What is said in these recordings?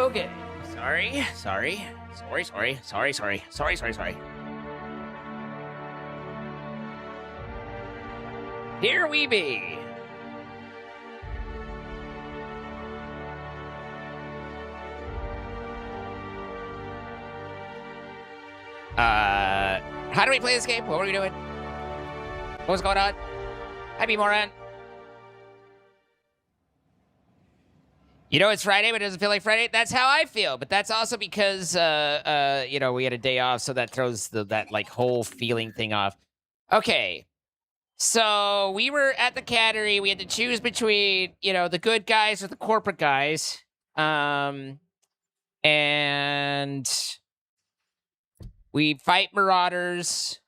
Logan. Sorry. Here we be. How do we play this game? What were we doing? What was going on? Hi, B-Moron. You know, it's Friday, but it doesn't feel like Friday. That's how I feel, but that's also because, you know, we had a day off, so that throws that, like, whole feeling thing off. Okay. So, we were at the cannery. We had to choose between, you know, the good guys or the corporate guys. And we fight marauders.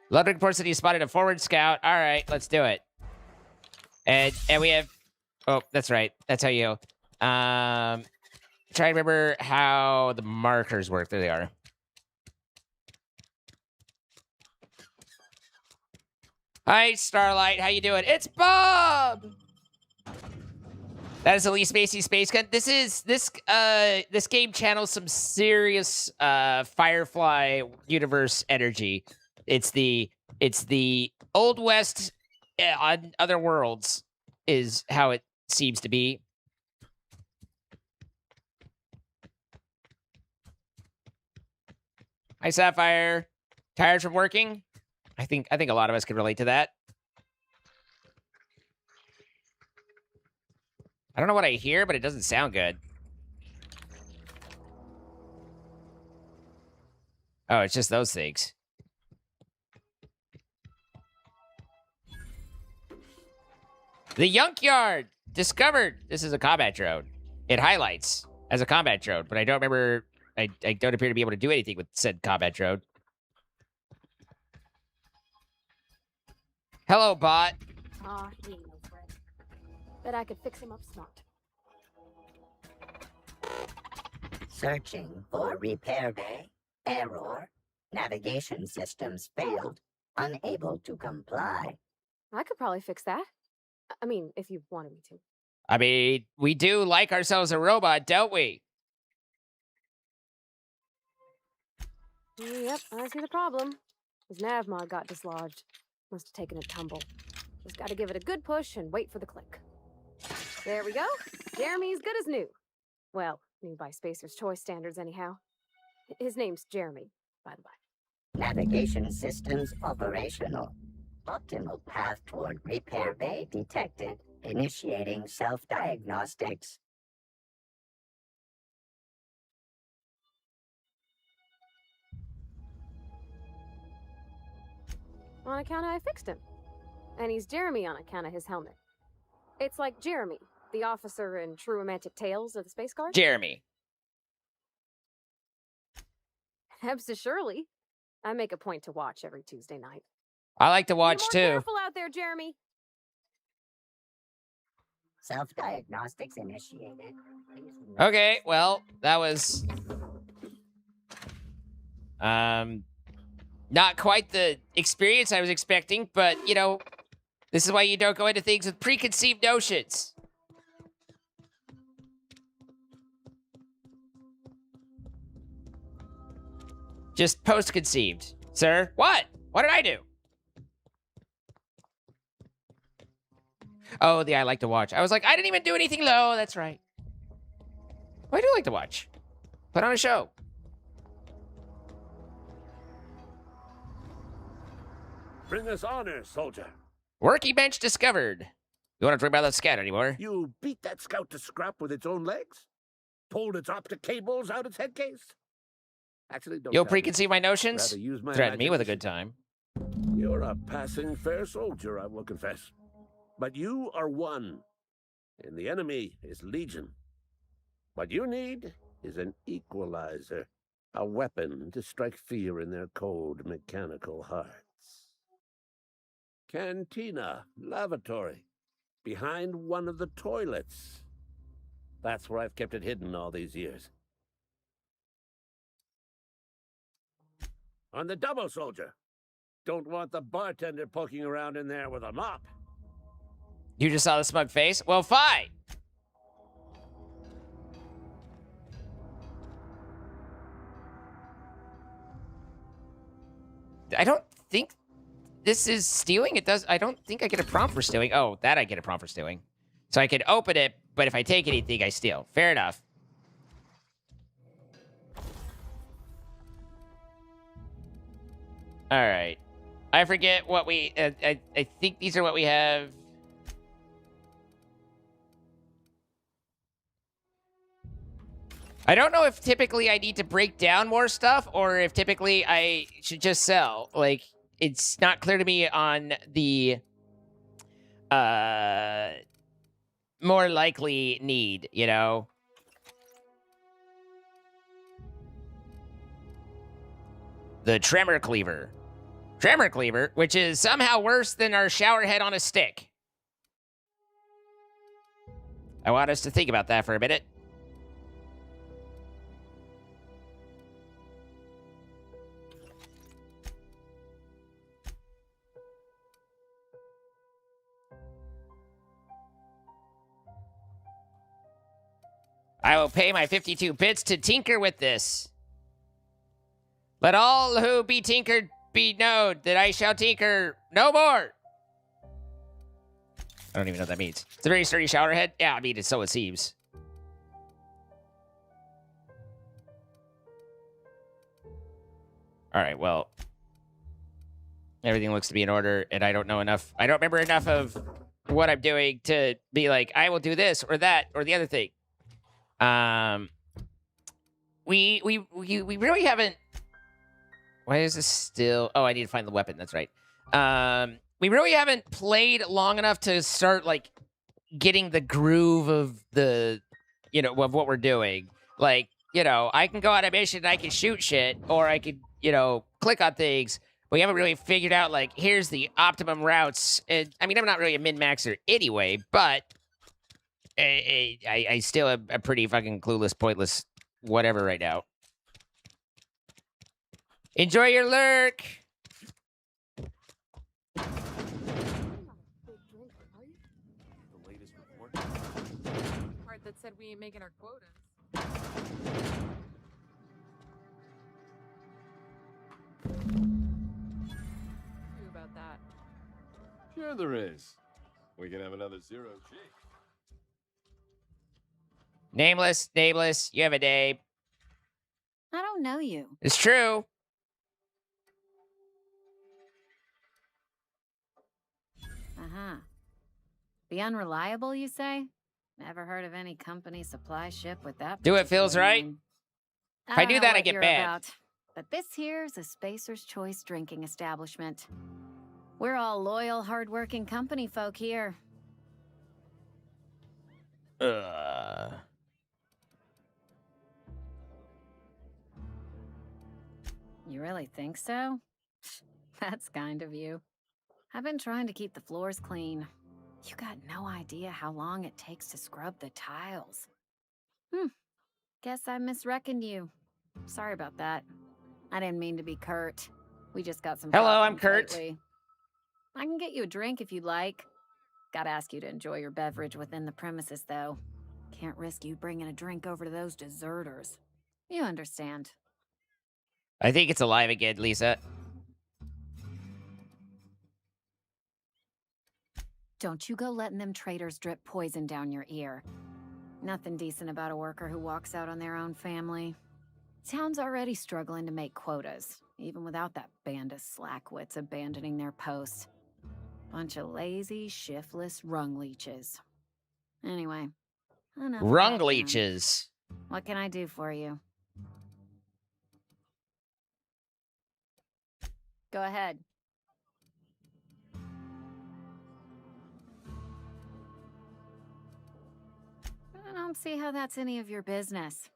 Ludwig reports that he spotted a forward scout. All right, let's do it. And we have... Oh, that's right. That's how you... try to remember how the markers work. There they are. Hi, Starlight. How you doing? It's Bob! That is Elise Macy Space Gun. This game channels some serious Firefly universe energy. It's the Old West on other worlds is how it seems to be. Hi, Sapphire. Tired from working? I think a lot of us can relate to that. I don't know what I hear, but it doesn't sound good. Oh, it's just those things. The Junkyard! Discovered! This is a combat drone. It highlights as a combat drone, but I don't remember... I don't appear to be able to do anything with said combat drone. Hello, bot. Aw, he ain't no friend. Bet I could fix him up smart. Searching for repair bay. Error. Navigation systems failed. Unable to comply. I could probably fix that. I mean, if you wanted me to. I mean, we do like ourselves a robot, don't we? Yep, I see the problem. His nav mod got dislodged. Must have taken a tumble. Just gotta give it a good push and wait for the click. There we go. Jeremy's good as new. Well, new by Spacer's Choice standards anyhow. His name's Jeremy, by the by. Navigation systems operational. Optimal path toward repair bay detected. Initiating self-diagnostics. On account of I fixed him. And he's Jeremy on account of his helmet. It's like Jeremy, the officer in True Romantic Tales of the Space Guard. Jeremy. Hebs Shirley. I make a point to watch every Tuesday night. I like to watch, Be more too. careful out there, Jeremy. Self-diagnostics initiated. Okay, well, that was... not quite the experience I was expecting, but, you know, this is why you don't go into things with preconceived notions. Just post-conceived. Sir? What? What did I do? Oh, the I like to watch. I was like, I didn't even do anything low. That's right. Well, I do like to watch. Put on a show. Bring us honor, soldier. Working bench discovered. You want to drink about that scat anymore? You beat that scout to scrap with its own legs? Pulled its optic cables out its head case? Actually, don't You'll tell me. preconceive my notions? Rather use my Threaten me with a imagination. good time. You're a passing fair soldier, I will confess. But you are one, and the enemy is legion. What you need is an equalizer, a weapon to strike fear in their cold, mechanical hearts. Cantina, lavatory, behind one of the toilets. That's where I've kept it hidden all these years. On the double, soldier. Don't want the bartender poking around in there with a mop. You just saw the smug face? Well, fine. I don't think this is stealing. It does. I don't think I get a prompt for stealing. Oh, that I get a prompt for stealing. So I could open it, but if I take anything, I steal. Fair enough. All right. I forget what we... I think these are what we have. I don't know if typically I need to break down more stuff or if typically I should just sell. Like, it's not clear to me on the more likely need, you know? The Tremor Cleaver. Tremor Cleaver, which is somehow worse than our shower head on a stick. I want us to think about that for a minute. I will pay my 52 bits to tinker with this. Let all who be tinkered be known that I shall tinker no more. I don't even know what that means. It's a very sturdy shower head. Yeah, I mean, so it seems. All right, well. Everything looks to be in order, and I don't know enough. I don't remember enough of what I'm doing to be like, I will do this or that or the other thing. We really haven't. Why is this still? Oh, I need to find the weapon. That's right. We really haven't played long enough to start like getting the groove of the, you know, of what we're doing. Like, you know, I can go on a mission and I can shoot shit, or I could, you know, click on things. But we haven't really figured out like here's the optimum routes. And I mean, I'm not really a min-maxer anyway, but I still am a pretty fucking clueless, pointless, whatever right now. Enjoy your lurk. The latest report. Part that said we ain't making our quotas. True about that. Sure there is. We can have another zero G. Nameless. You have a name. I don't know you. It's true. Uh-huh. The unreliable, you say? Never heard of any company supply ship with that. Do it feels particular right. name. If I don't do know that, I what get you're banned. about, but this here's a Spacer's Choice drinking establishment. We're all loyal, hardworking company folk here. You really think so? That's kind of you. I've been trying to keep the floors clean. You got no idea how long it takes to scrub the tiles. Guess I misreckoned you. Sorry about that. I didn't mean to be curt. We just got some Hello, I'm problems Kurt. lately. I can get you a drink if you'd like. Gotta ask you to enjoy your beverage within the premises, though. Can't risk you bringing a drink over to those deserters. You understand. I think it's alive again, Lisa. Don't you go letting them traitors drip poison down your ear. Nothing decent about a worker who walks out on their own family. Town's already struggling to make quotas, even without that band of slackwits abandoning their posts. Bunch of lazy, shiftless rung leeches. Anyway, enough about Rung them. leeches. What can I do for you? Go ahead. I don't see how that's any of your business.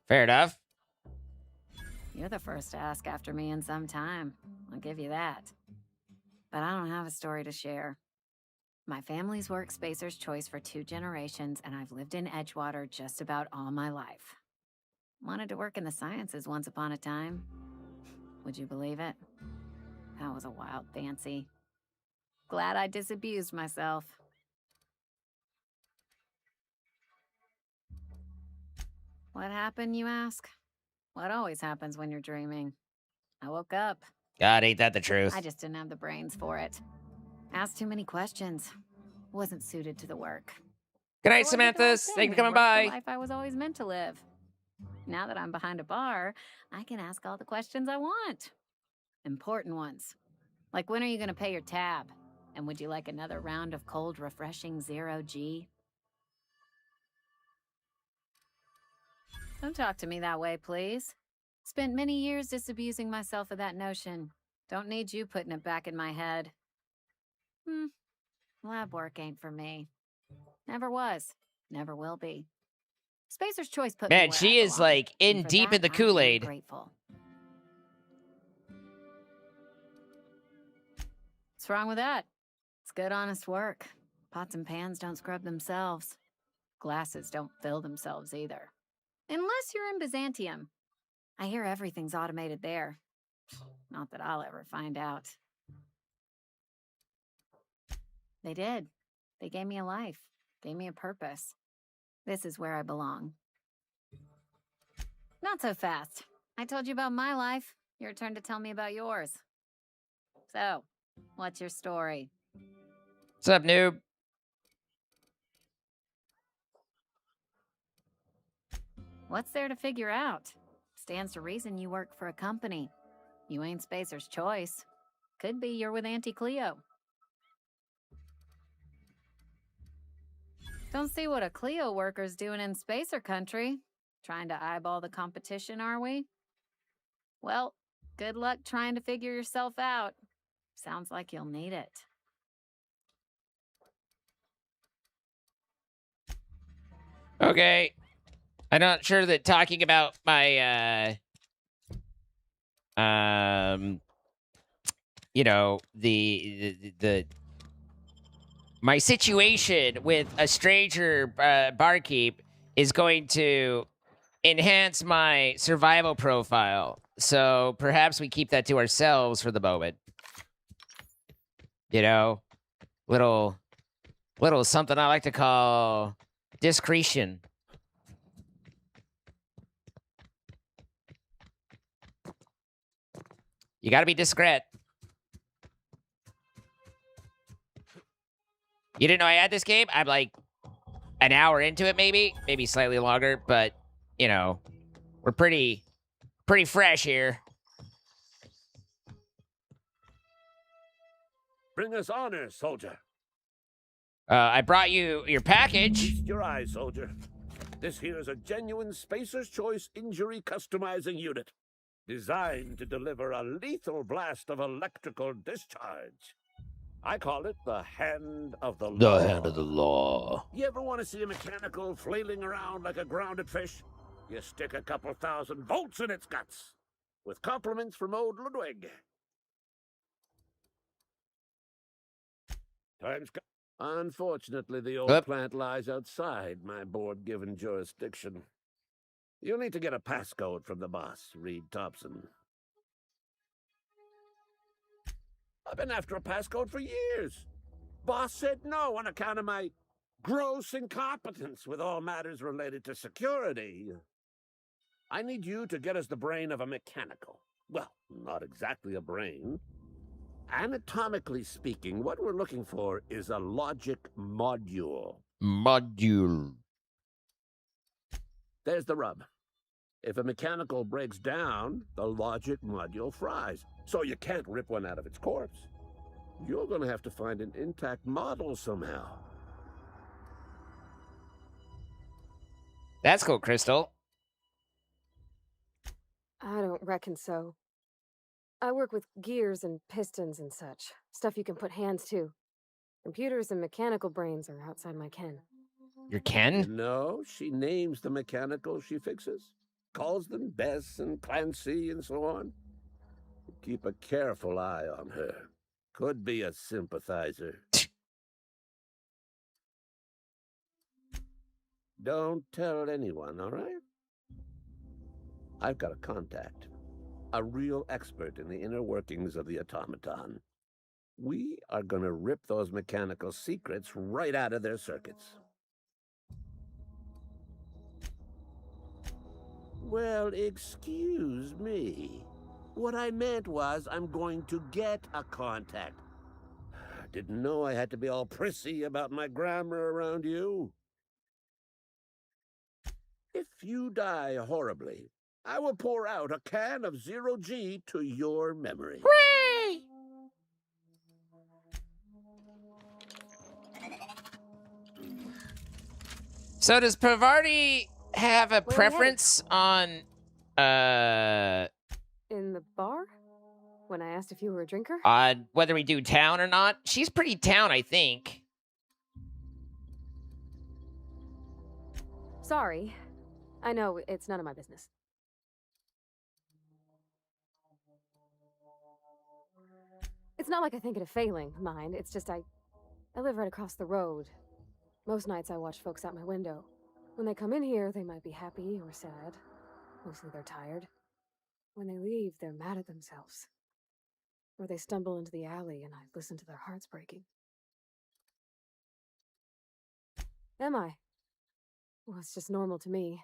Fair enough. You're the first to ask after me in some time. I'll give you that. But I don't have a story to share. My family's worked Spacer's Choice for 2 generations, and I've lived in Edgewater just about all my life. Wanted to work in the sciences once upon a time. Would you believe it? That was a wild fancy. Glad I disabused myself. What happened, you ask? What always happens when you're dreaming? I woke up, God, ain't that the truth? I just didn't have the brains for it. Asked too many questions. Wasn't suited to the work. Good night, So I did the right Samantha. thing Thank you for and coming worked the by. life I was always meant to live. Now that I'm behind a bar, I can ask all the questions I want. Important ones. Like, when are you going to pay your tab? And would you like another round of cold, refreshing zero-G? Don't talk to me that way, please. Spent many years disabusing myself of that notion. Don't need you putting it back in my head. Lab work ain't for me. Never was. Never will be. Spacer's Choice put me Man, where she I is belong, like in and for deep that, in the I am Kool-Aid. grateful. What's wrong with that? It's good, honest work. Pots and pans don't scrub themselves. Glasses don't fill themselves either. Unless you're in Byzantium. I hear everything's automated there. Not that I'll ever find out. They did. They gave me a life. Gave me a purpose. This is where I belong. Not so fast. I told you about my life. Your turn to tell me about yours. So, what's your story? What's up, noob? What's there to figure out? Stands to reason you work for a company. You ain't Spacer's Choice. Could be you're with Auntie Cleo. Don't see what a Cleo worker's doing in Spacer country. Trying to eyeball the competition, are we? Well, good luck trying to figure yourself out. Sounds like you'll need it. Okay. I'm not sure that talking about my, you know, the my situation with a stranger barkeep is going to enhance my survival profile. So perhaps we keep that to ourselves for the moment. You know, little something I like to call discretion. You got to be discreet. You didn't know I had this game? I'm like an hour into it, maybe slightly longer, but you know, we're pretty fresh here. Bring us honor, soldier. I brought you your package. Feast your eyes, soldier. This here's a genuine Spacer's Choice injury customizing unit, designed to deliver a lethal blast of electrical discharge. I call it the Hand of the Law. The Hand of the Law. You ever want to see a mechanical flailing around like a grounded fish? You stick a couple thousand volts in its guts. With compliments from old Ludwig. Unfortunately, the old Yep. plant lies outside my board-given jurisdiction. You'll need to get a passcode from the boss, Reed Thompson. I've been after a passcode for years. Boss said no on account of my gross incompetence with all matters related to security. I need you to get us the brain of a mechanical. Well, not exactly a brain. Anatomically speaking, what we're looking for is a logic module. Module. There's the rub. If a mechanical breaks down, the logic module fries, so you can't rip one out of its corpse. You're going to have to find an intact model somehow. That's cool, Crystal. I don't reckon so. I work with gears and pistons and such. Stuff you can put hands to. Computers and mechanical brains are outside my ken. Your Ken? No, she names the mechanicals she fixes. Calls them Bess and Clancy and so on. Keep a careful eye on her. Could be a sympathizer. Don't tell anyone, all right? I've got a contact. A real expert in the inner workings of the automaton. We are gonna rip those mechanical secrets right out of their circuits. Well, excuse me. What I meant was I'm going to get a contact. Didn't know I had to be all prissy about my grammar around you. If you die horribly, I will pour out a can of 0G to your memory. Hooray! So does Pavardi have a Where we preference on In the bar? When I asked if you were a drinker? whether we do town or not? She's pretty town, I think. Sorry. I know, it's none of my business. It's not like I think it a failing, mind. It's just I live right across the road. Most nights I watch folks out my window. When they come in here, they might be happy or sad. Mostly they're tired. When they leave, they're mad at themselves. Or they stumble into the alley and I listen to their hearts breaking. Am I? Well, it's just normal to me.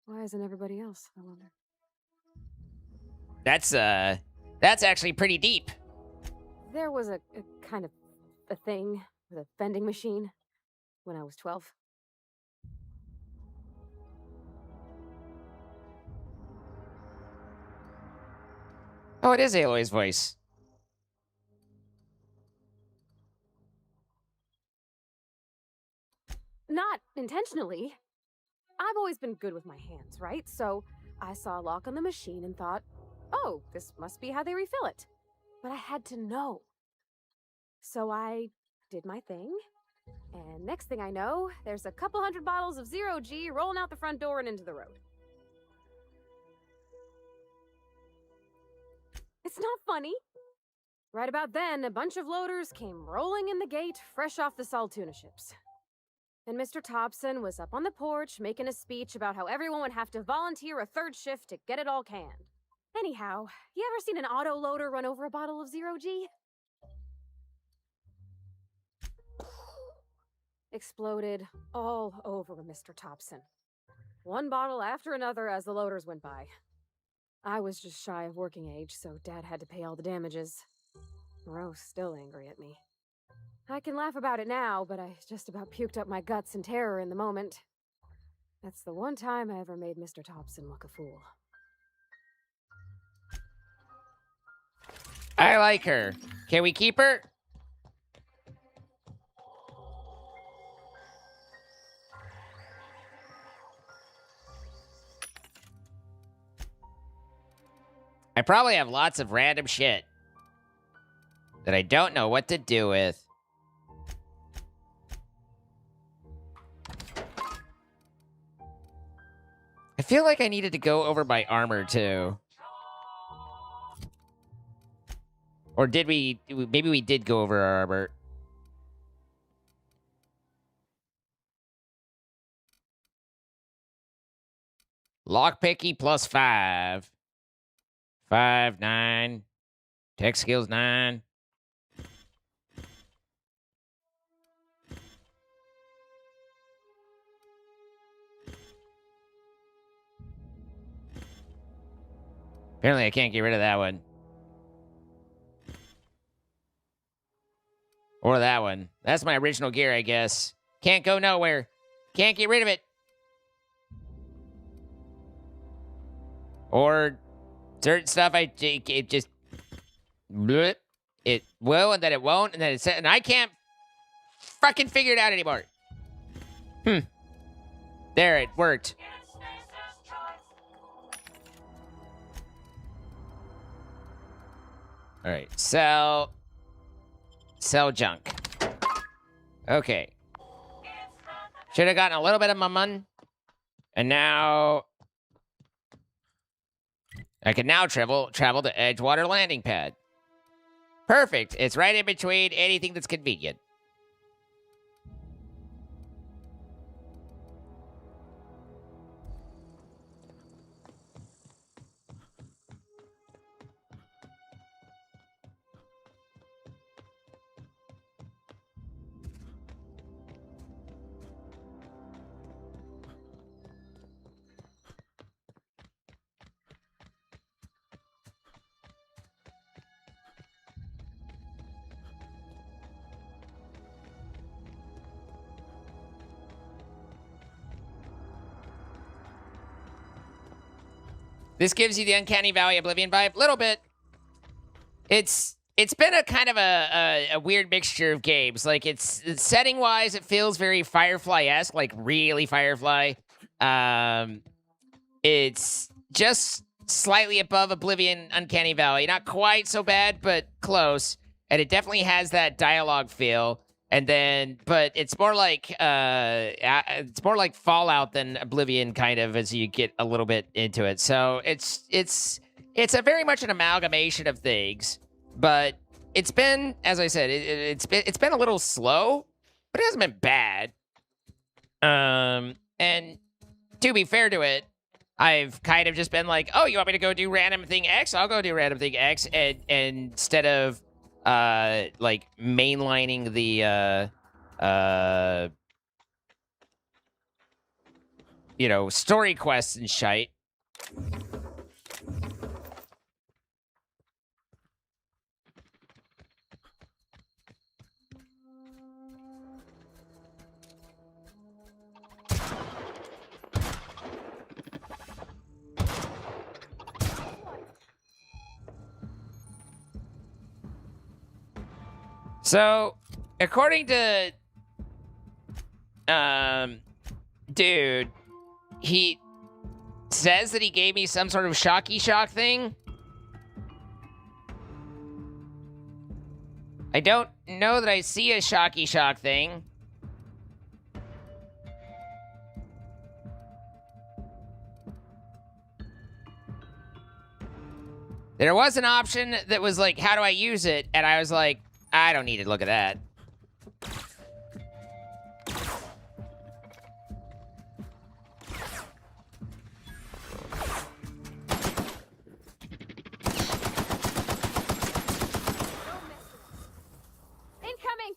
Why isn't everybody else, I wonder? That's actually pretty deep. There was a kind of a thing with a vending machine when I was 12. Oh, it is Aloy's voice. Not intentionally. I've always been good with my hands, right? So I saw a lock on the machine and thought, oh, this must be how they refill it. But I had to know. So I did my thing. And next thing I know, there's a couple hundred bottles of 0G rolling out the front door and into the road. It's not funny. Right about then, a bunch of loaders came rolling in the gate, fresh off the Saltuna ships. And Mr. Thompson was up on the porch making a speech about how everyone would have to volunteer a third shift to get it all canned. Anyhow, you ever seen an auto loader run over a bottle of 0G? Exploded all over Mr. Thompson. One bottle after another as the loaders went by. I was just shy of working age, so Dad had to pay all the damages. Moreau's still angry at me. I can laugh about it now, but I just about puked up my guts in terror in the moment. That's the one time I ever made Mr. Thompson look a fool. I like her. Can we keep her? I probably have lots of random shit that I don't know what to do with. I feel like I needed to go over my armor too. Or did we? Maybe we did go over our armor. Lockpicky plus 5. 5, 9. Tech skills 9. Apparently I can't get rid of that one. Or that one. That's my original gear, I guess. Can't go nowhere. Can't get rid of it. Or certain stuff, it just... bleh. It will, and then it won't, and then it's... And I can't fucking figure it out anymore. There, it worked. Alright, sell junk. Okay. Should have gotten a little bit of my money. And now... I can now travel to Edgewater Landing Pad. Perfect. It's right in between anything that's convenient. This gives you the Uncanny Valley Oblivion vibe. Little bit. It's been a kind of a weird mixture of games. Like, it's setting-wise, it feels very Firefly-esque, like really Firefly. It's just slightly above Oblivion Uncanny Valley. Not quite so bad, but close. And it definitely has that dialogue feel. And then, but it's more like Fallout than Oblivion, kind of, as you get a little bit into it. So it's a very much an amalgamation of things. But it's been, as I said, it's been a little slow, but it hasn't been bad. And to be fair to it, I've kind of just been like, oh, you want me to go do random thing X? I'll go do random thing X, and instead of like mainlining the you know, story quests and shite. So, according to dude, he says that he gave me some sort of shocky shock thing. I don't know that I see a shocky shock thing. There was an option that was like, how do I use it? And I was like, I don't need to look at that. Incoming!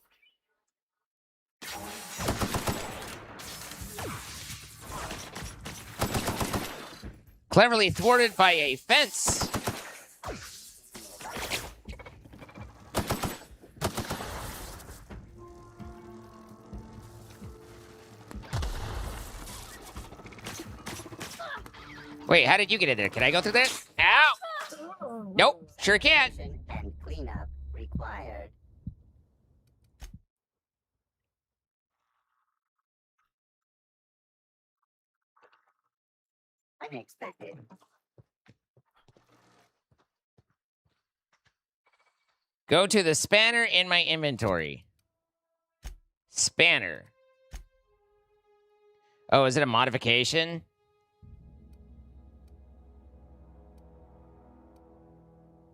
Cleverly thwarted by a fence. Wait, how did you get in there? Can I go through there? Ow! Nope, sure can't. And cleanup required. Unexpected. Go to the spanner in my inventory. Spanner. Oh, is it a modification?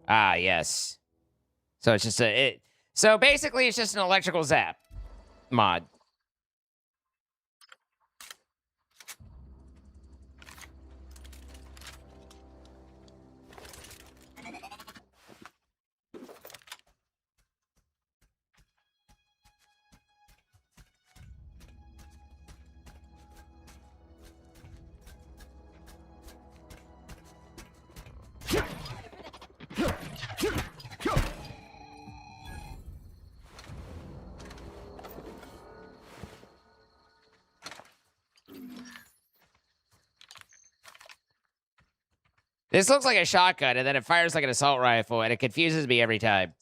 Ah, yes. So it's just so basically it's just an electrical zap mod. This looks like a shotgun, and then it fires like an assault rifle, and it confuses me every time.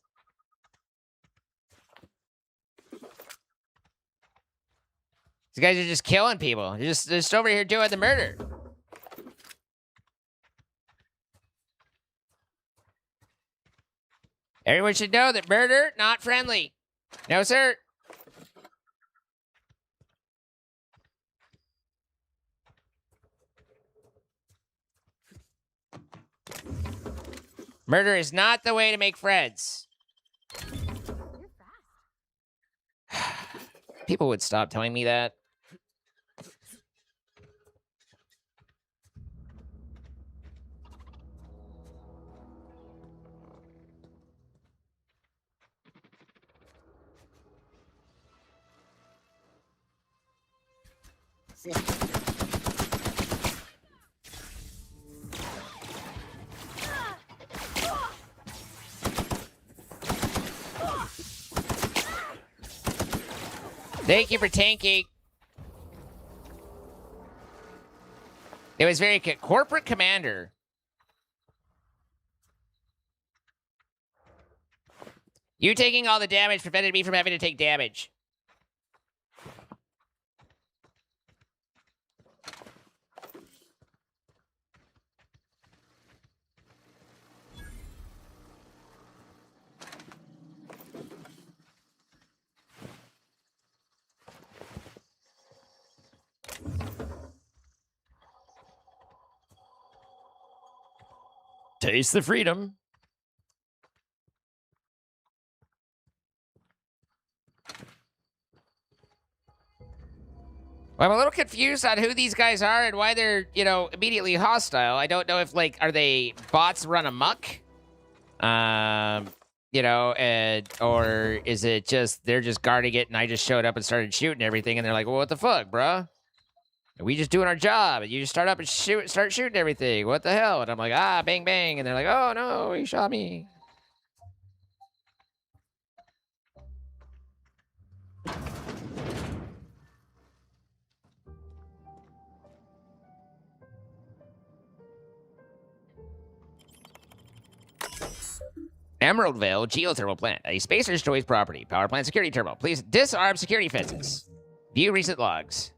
These guys are just killing people. They're just over here doing the murder. Everyone should know that murder, not friendly. No, sir. Murder is not the way to make friends. You're fast. People would stop telling me that. Thank you for tanking. It was very corporate commander. You taking all the damage prevented me from having to take damage. Taste the freedom. Well, I'm a little confused on who these guys are and why they're, you know, immediately hostile. I don't know if, like, are they bots run amok? You know, or is it just they're just guarding it and I just showed up and started shooting everything and they're like, well, what the fuck, bruh? We just doing our job, and you just start up and start shooting everything. What the hell? And I'm like, ah, bang, bang. And they're like, oh, no, he shot me. Emerald Vale Geothermal Plant, a Spacer's Choice property. Power plant security terminal. Please disarm security fences. View recent logs.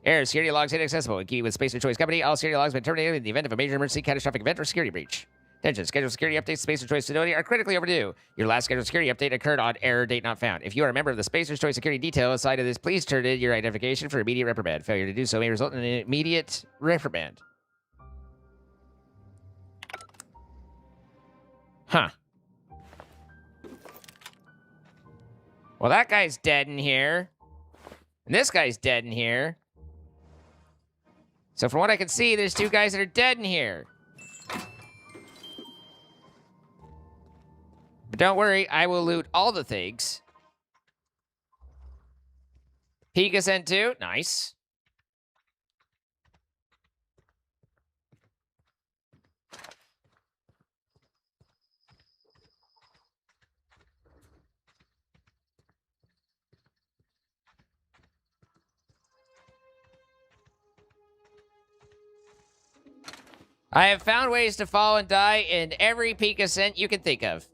Error, security logs inaccessible. In keeping with Spacer's Choice Company, all security logs have been terminated in the event of a major emergency, catastrophic event, or security breach. Attention, scheduled security updates to Spacer's Choice facility are critically overdue. Your last scheduled security update occurred on error date not found. If you are a member of the Spacer's Choice security detail assigned to this, please turn in your identification for immediate reprimand. Failure to do so may result in an immediate reprimand. Huh. Well, that guy's dead in here. And this guy's dead in here. So from what I can see, there's two guys that are dead in here. But don't worry, I will loot all the things. Pika sent 2. Nice. I have found ways to fall and die in every peak ascent you can think of.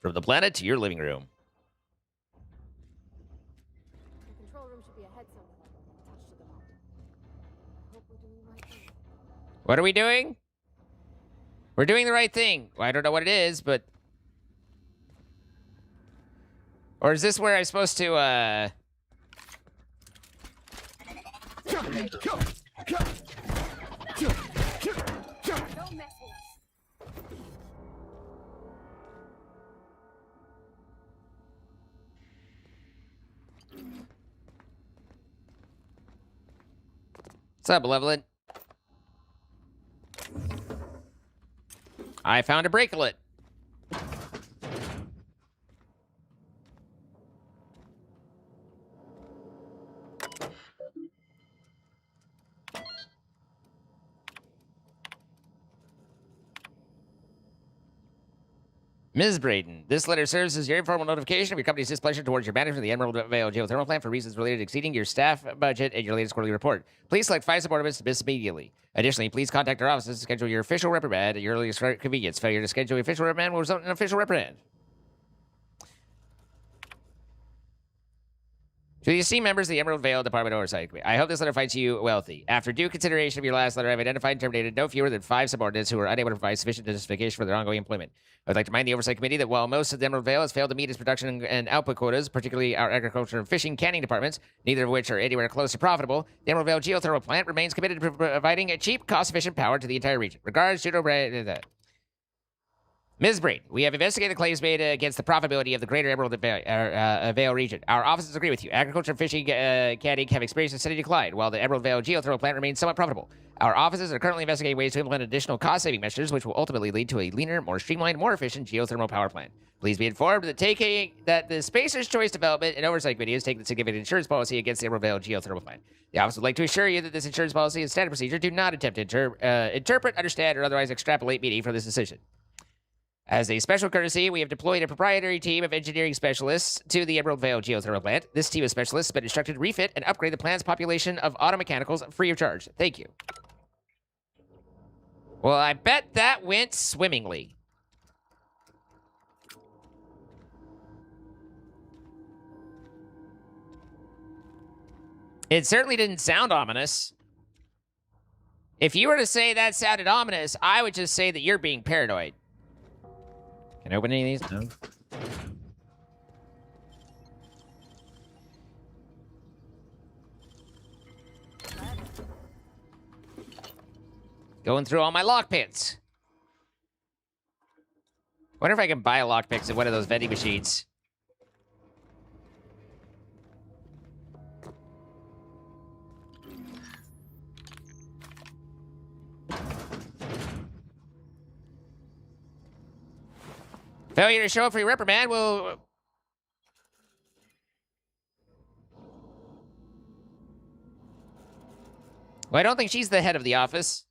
From the planet to your living room. The control room should be ahead somewhere. Attached to the vault. I hope we're doing the right thing. What are we doing? We're doing the right thing. Well, I don't know what it is, but... Or is this where I'm supposed to, Don't mess with us. What's up, Malevolent? I found a bracelet. Ms. Braden, this letter serves as your informal notification of your company's displeasure towards your management of the Emerald Vale Geothermal Plant for reasons related to exceeding your staff budget and your latest quarterly report. Please select 5 subordinates to dismiss immediately. Additionally, please contact our offices to schedule your official reprimand at your earliest convenience. Failure to schedule your official reprimand will result in an official reprimand. To the esteemed members of the Emerald Vale Department Oversight Committee, I hope this letter finds you wealthy. After due consideration of your last letter, I've identified and terminated no fewer than 5 subordinates who are unable to provide sufficient justification for their ongoing employment. I would like to remind the Oversight Committee that while most of the Emerald Vale has failed to meet its production and output quotas, particularly our agriculture and fishing canning departments, neither of which are anywhere close to profitable, the Emerald Vale Geothermal Plant remains committed to providing a cheap, cost-efficient power to the entire region. Regards, Judo Ms. Braid, we have investigated the claims made against the profitability of the greater Emerald Vale region. Our offices agree with you. Agriculture and fishing canning have experienced a steady decline, while the Emerald Vale Geothermal Plant remains somewhat profitable. Our offices are currently investigating ways to implement additional cost-saving measures, which will ultimately lead to a leaner, more streamlined, more efficient geothermal power plant. Please be informed that the Spacer's Choice Development and Oversight Committee has taken a significant insurance policy against the Emerald Vale Geothermal Plant. The office would like to assure you that this insurance policy is standard procedure. Do not attempt to interpret, understand, or otherwise extrapolate meaning from this decision. As a special courtesy, we have deployed a proprietary team of engineering specialists to the Emerald Vale Geothermal Plant. This team of specialists has been instructed to refit and upgrade the plant's population of automechanicals free of charge. Thank you. Well, I bet that went swimmingly. It certainly didn't sound ominous. If you were to say that sounded ominous, I would just say that you're being paranoid. Can I open any of these? No. Going through all my lockpicks. Wonder if I can buy lockpicks at one of those vending machines. Failure to show up for your reprimand will... Well, I don't think she's the head of the office.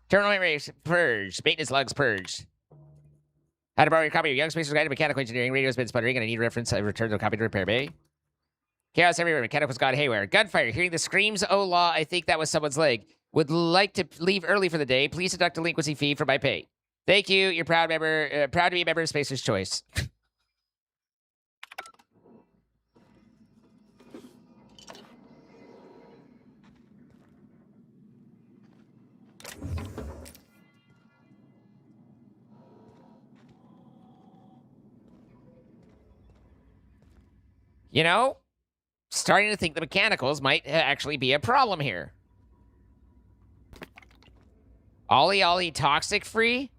Terminal race purged. Maintenance logs purged. How to borrow your copy of Young Spacer's Guide to Mechanical Engineering. Radio's been sputtering, and I need reference. I returned the copy to repair bay. Chaos everywhere. Mechanicals gone haywire. Gunfire. Hearing the screams, oh law, I think that was someone's leg. Would like to leave early for the day. Please deduct delinquency fee from my pay. Thank you. You're proud member. Proud to be a member of Spacer's Choice. You know, starting to think the mechanicals might actually be a problem here. Ollie Ollie toxic free?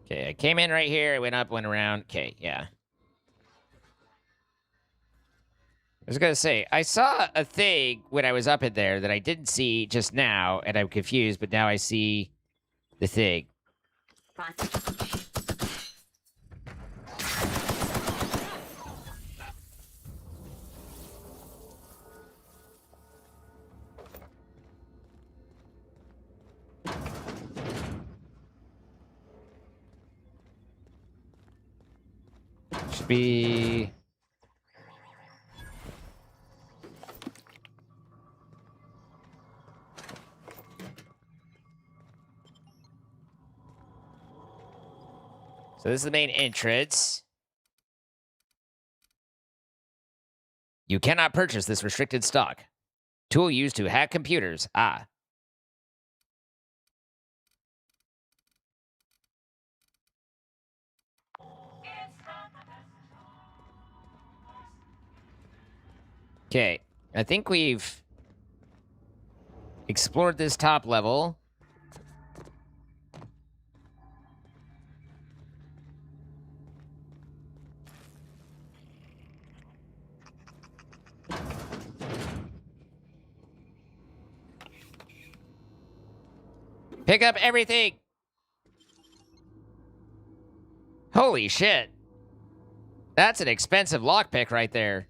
Okay, I came in right here, I went up, went around. Okay, yeah. I was gonna say, I saw a thing when I was up in there that I didn't see just now, and I'm confused, but now I see the thing. Should be... So this is the main entrance. You cannot purchase this restricted stock. Tool used to hack computers. Ah. Okay, I think we've explored this top level. Pick up everything! Holy shit. That's an expensive lockpick right there.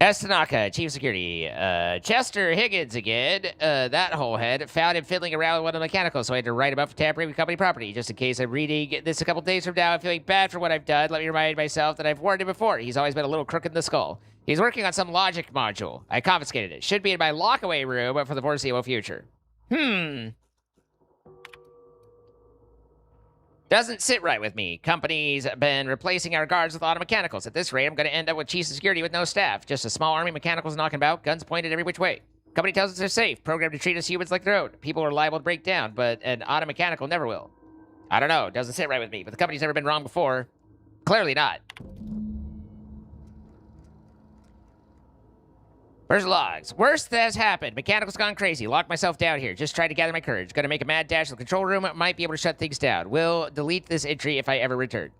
Estanaka, Chief of Security. Chester Higgins again. That whole head. Found him fiddling around with one of the mechanicals, so I had to write him up for tampering with company property. Just in case I'm reading this a couple days from now, I'm feeling bad for what I've done. Let me remind myself that I've warned him before. He's always been a little crook in the skull. He's working on some logic module. I confiscated it. Should be in my lockaway room for the foreseeable future. Doesn't sit right with me. Company's been replacing our guards with auto mechanicals. At this rate, I'm going to end up with chief of security with no staff. Just a small army of mechanicals knocking about, guns pointed every which way. Company tells us they're safe, programmed to treat us humans like their own. People are liable to break down, but an auto mechanical never will. I don't know. Doesn't sit right with me, but the company's never been wrong before. Clearly not. Where's the logs? Worst that has happened. Mechanical's gone crazy. Locked myself down here. Just tried to gather my courage. Gonna make a mad dash to the control room. Might be able to shut things down. Will delete this entry if I ever return.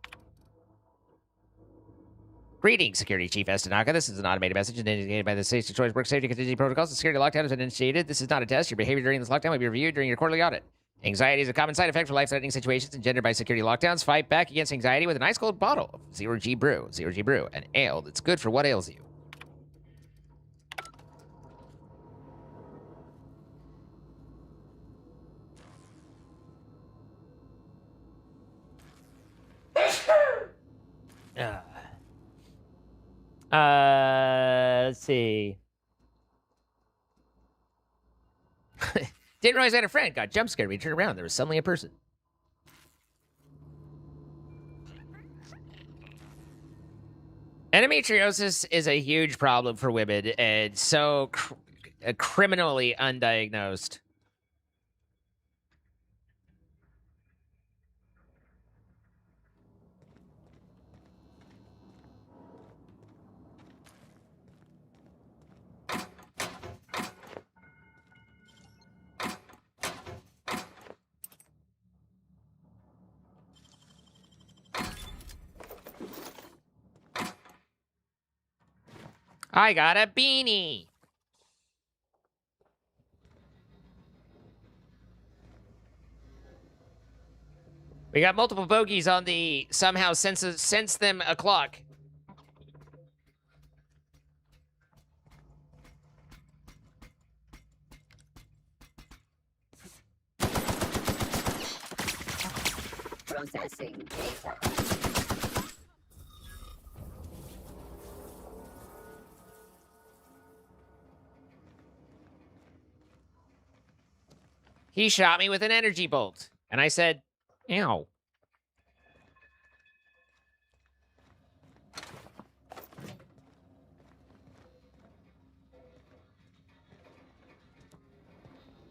Greetings, Security Chief Estanaka. This is an automated message indicated by the Safety Choice Work Safety Contingency Protocols. The security lockdown has been initiated. This is not a test. Your behavior during this lockdown will be reviewed during your quarterly audit. Anxiety is a common side effect for life-threatening situations engendered by security lockdowns. Fight back against anxiety with an ice-cold bottle of Zero G Brew. Zero G Brew, an ale that's good for what ails you. Let's see. Didn't realize I had a friend. Got jump scared. We turned around. There was suddenly a person. Endometriosis is a huge problem for women and so criminally undiagnosed. I got a beanie. We got multiple bogeys on the somehow sense them a clock. Processing data. He shot me with an energy bolt. And I said, ow.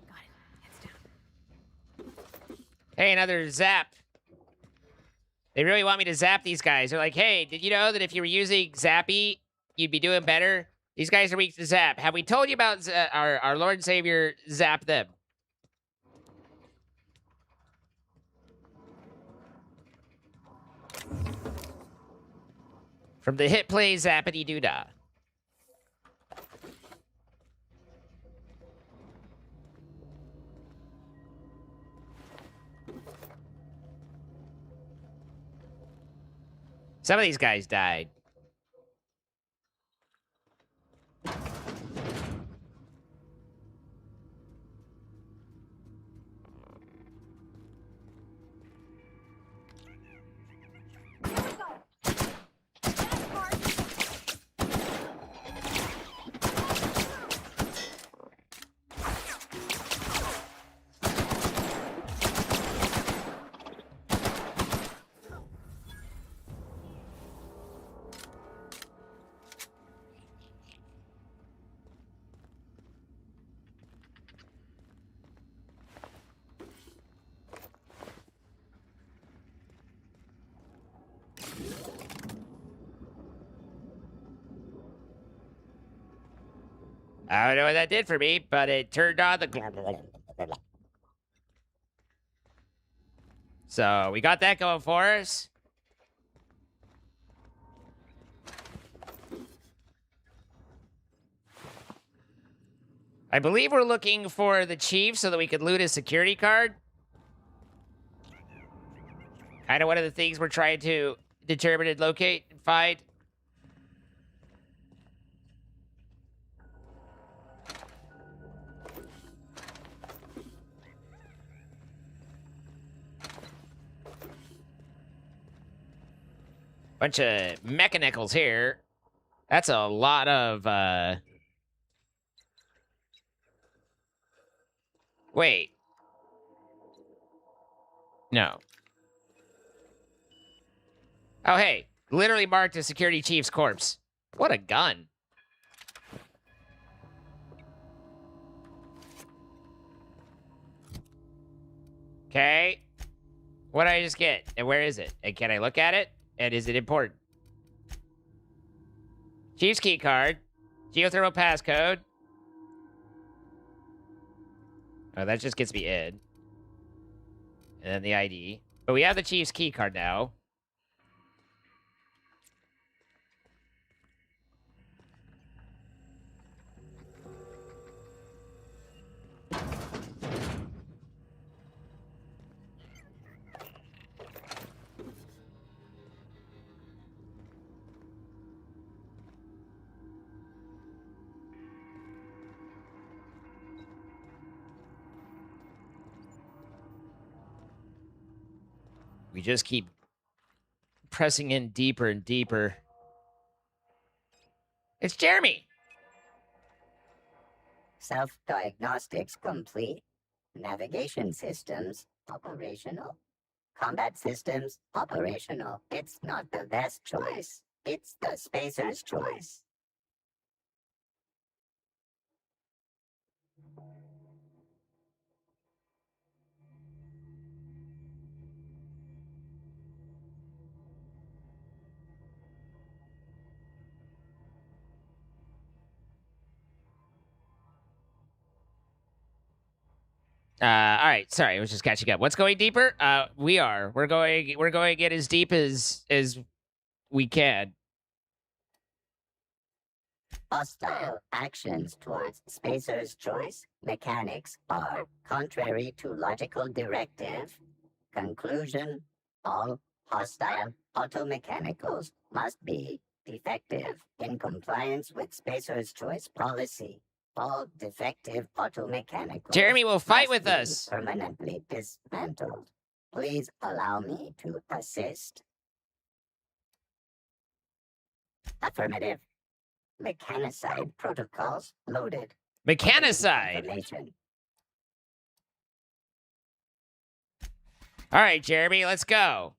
Got it. Heads down. Hey, another zap. They really want me to zap these guys. They're like, hey, did you know that if you were using Zappy, you'd be doing better? These guys are weak to zap. Have we told you about our Lord and Savior zap them? From the hit play Zappity Doodah. Some of these guys died. I don't know what that did for me, but it turned on the... So, we got that going for us. I believe we're looking for the chief so that we could loot his security card. Kind of one of the things we're trying to determine and locate and find. Bunch of mechanicals here. That's a lot of, Wait. No. Oh, hey. Literally marked a security chief's corpse. What a gun. Okay. What did I just get? And where is it? And can I look at it? And is it important? Chief's key card. Geothermal passcode. Oh, that just gets me in. And then the ID. But we have the Chief's key card now. We just keep pressing in deeper and deeper. It's Jeremy! Self-diagnostics complete. Navigation systems operational. Combat systems operational. It's not the best choice. It's the spacer's choice. All right. Sorry, I was just catching up. What's going deeper? We're going to get as deep as we can. Hostile actions towards spacer's choice mechanics are contrary to logical directive. Conclusion: all hostile automechanicals must be defective in compliance with spacer's choice policy. All defective automechanicals Jeremy will fight must with be us. permanently dismantled. Please allow me to assist. Affirmative. Mechanicide protocols loaded. Mechanicide. Information. All right, Jeremy, let's go.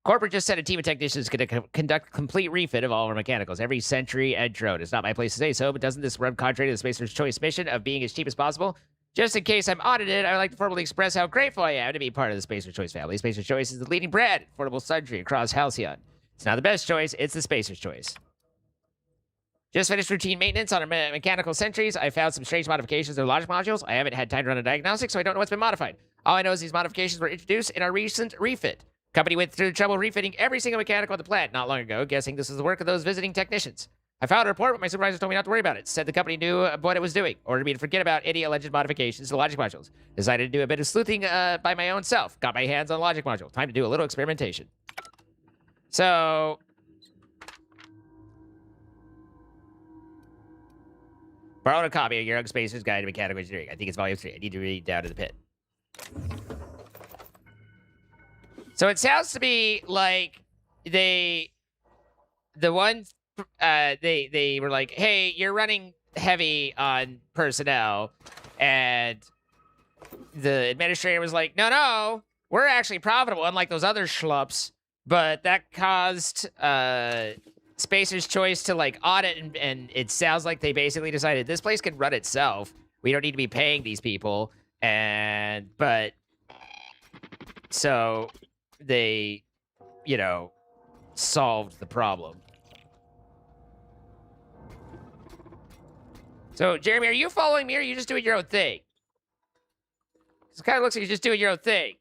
Corporate just sent a team of technicians going to conduct a complete refit of all of our mechanicals, every sentry and drone. It's not my place to say so, but doesn't this run contrary to the Spacer's Choice mission of being as cheap as possible? Just in case I'm audited, I would like to formally express how grateful I am to be part of the Spacer's Choice family. Spacer's Choice is the leading brand, affordable sundry across Halcyon. It's not the best choice, it's the Spacer's Choice. Just finished routine maintenance on our mechanical sentries. I found some strange modifications to their logic modules. I haven't had time to run a diagnostic, so I don't know what's been modified. All I know is these modifications were introduced in our recent refit. Company went through the trouble refitting every single mechanical at the plant not long ago, guessing this was the work of those visiting technicians. I filed a report, but my supervisor told me not to worry about it. Said the company knew what it was doing. Ordered me to forget about any alleged modifications to logic modules. Decided to do a bit of sleuthing by my own self. Got my hands on logic module. Time to do a little experimentation. So... borrowed a copy of Young Spacer's Guide to Mechanical Engineering. I think it's volume 3. I need to read down to the pit. So it sounds to me like they were like, hey, you're running heavy on personnel. And the administrator was like, no, we're actually profitable, unlike those other schlups. But that caused Spacer's Choice to like audit, and it sounds like they basically decided this place can run itself. We don't need to be paying these people. But so they, solved the problem. So, Jeremy, are you following me, or are you just doing your own thing? It kind of looks like you're just doing your own thing.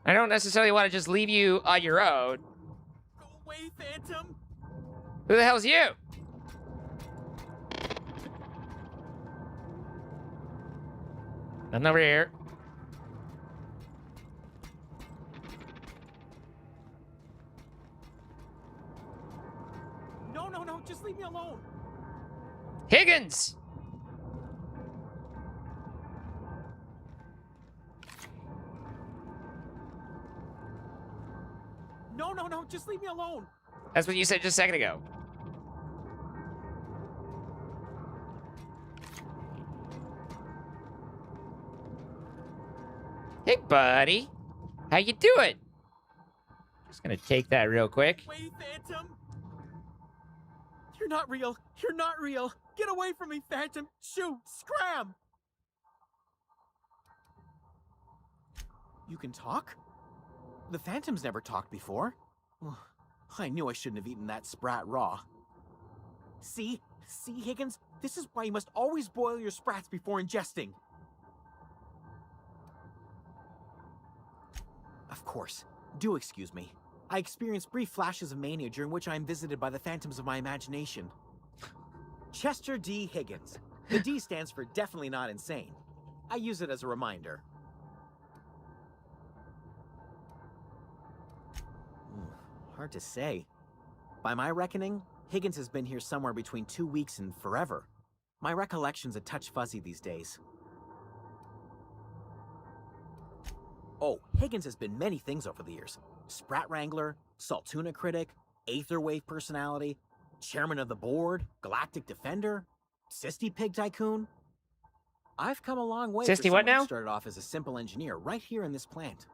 I don't necessarily want to just leave you on your own. Go away, Phantom! Who the hell's you? Nothing over here. No, just leave me alone! Higgins! No, just leave me alone! That's what you said just a second ago. Hey, buddy. How you doing? Just gonna take that real quick. Wait, Phantom! You're not real! You're not real! Get away from me, Phantom! Shoot! Scram! You can talk? The Phantom's never talked before. I knew I shouldn't have eaten that sprat raw. See? See, Higgins? This is why you must always boil your sprats before ingesting. Of course. Do excuse me. I experience brief flashes of mania during which I am visited by the phantoms of my imagination. Chester D. Higgins. The D stands for definitely not insane. I use it as a reminder. Hard to say. By my reckoning, Higgins has been here somewhere between 2 weeks and forever. My recollection's a touch fuzzy these days. Oh, Higgins has been many things over the years. Sprat Wrangler, Saltuna Critic, Aetherwave Personality, Chairman of the Board, Galactic Defender, Sisty Pig Tycoon. I've come a long way. Sisty for what someone who now? started off as a simple engineer right here in this plant.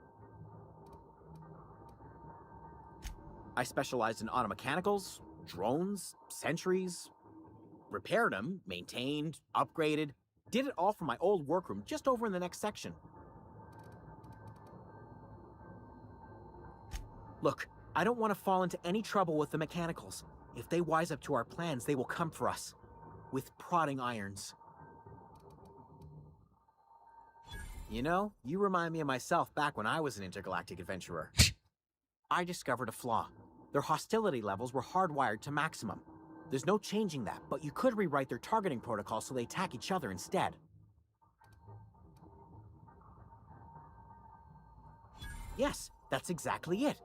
I specialized in automechanicals, drones, sentries, repaired them, maintained, upgraded, did it all from my old workroom just over in the next section. Look, I don't want to fall into any trouble with the mechanicals. If they wise up to our plans, they will come for us. With prodding irons. You know, you remind me of myself back when I was an intergalactic adventurer. I discovered a flaw. Their hostility levels were hardwired to maximum. There's no changing that, but you could rewrite their targeting protocol so they attack each other instead. Yes, that's exactly it.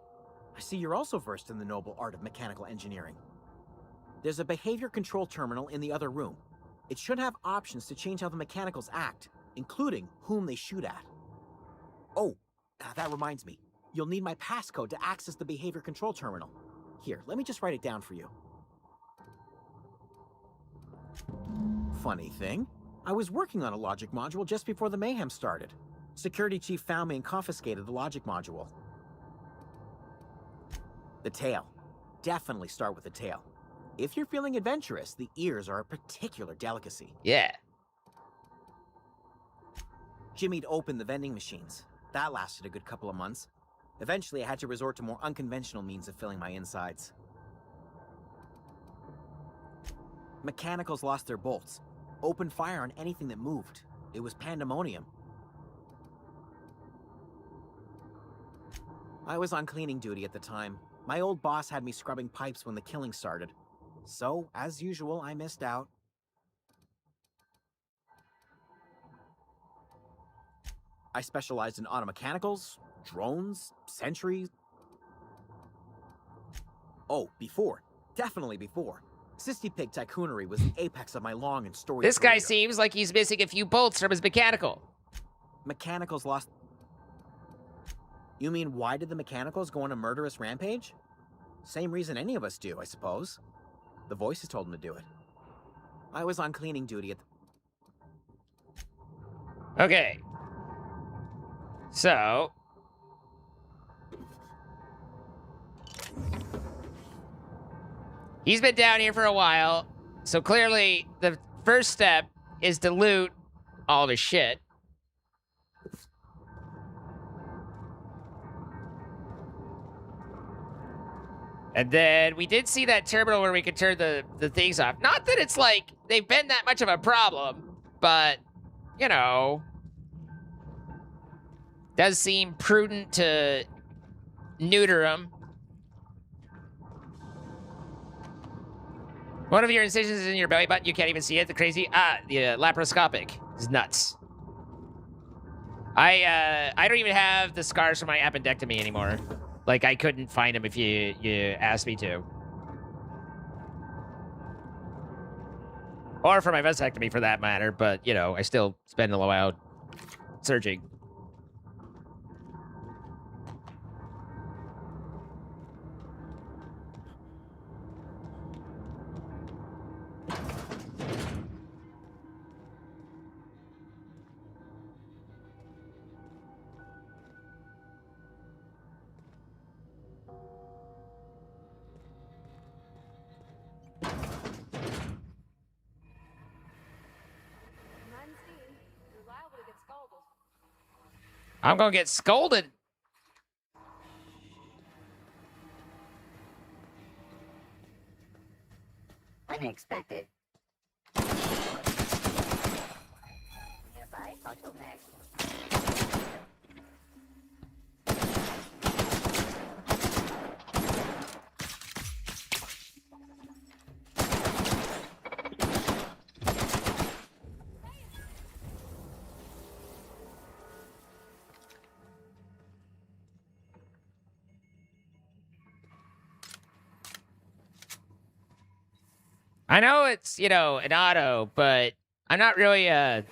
I see you're also versed in the noble art of mechanical engineering. There's a behavior control terminal in the other room. It should have options to change how the mechanicals act, including whom they shoot at. Oh, that reminds me. You'll need my passcode to access the behavior control terminal. Here, let me just write it down for you. Funny thing, I was working on a logic module just before the mayhem started. Security chief found me and confiscated the logic module. The tail. Definitely start with the tail. If you're feeling adventurous, the ears are a particular delicacy. Yeah. Jimmy'd opened the vending machines. That lasted a good couple of months. Eventually, I had to resort to more unconventional means of filling my insides. Mechanicals lost their bolts. Opened fire on anything that moved. It was pandemonium. I was on cleaning duty at the time. My old boss had me scrubbing pipes when the killing started. So, as usual, I missed out. I specialized in automechanicals, drones, sentries. Oh, before. Definitely before. Sisty Pig Tycoonery was the apex of my long and storied This guy career. seems like he's missing a few bolts from his mechanical. Mechanicals lost... You mean, why did the mechanicals go on a murderous rampage? Same reason any of us do, I suppose. The voices told them to do it. I was on cleaning duty at the... Okay. So... he's been down here for a while, so clearly the first step is to loot all the shit. And then we did see that terminal where we could turn the things off. Not that it's like they've been that much of a problem, but, you know, does seem prudent to neuter them. One of your incisions is in your belly button. You can't even see it. The crazy, the laparoscopic is nuts. I don't even have the scars from my appendectomy anymore. Like, I couldn't find them if you asked me to. Or for my vasectomy, for that matter. But, you know, I still spend a while searching. I'm gonna get scolded. Unexpected. Nearby automech. I know it's, you know, an auto, but I'm not really a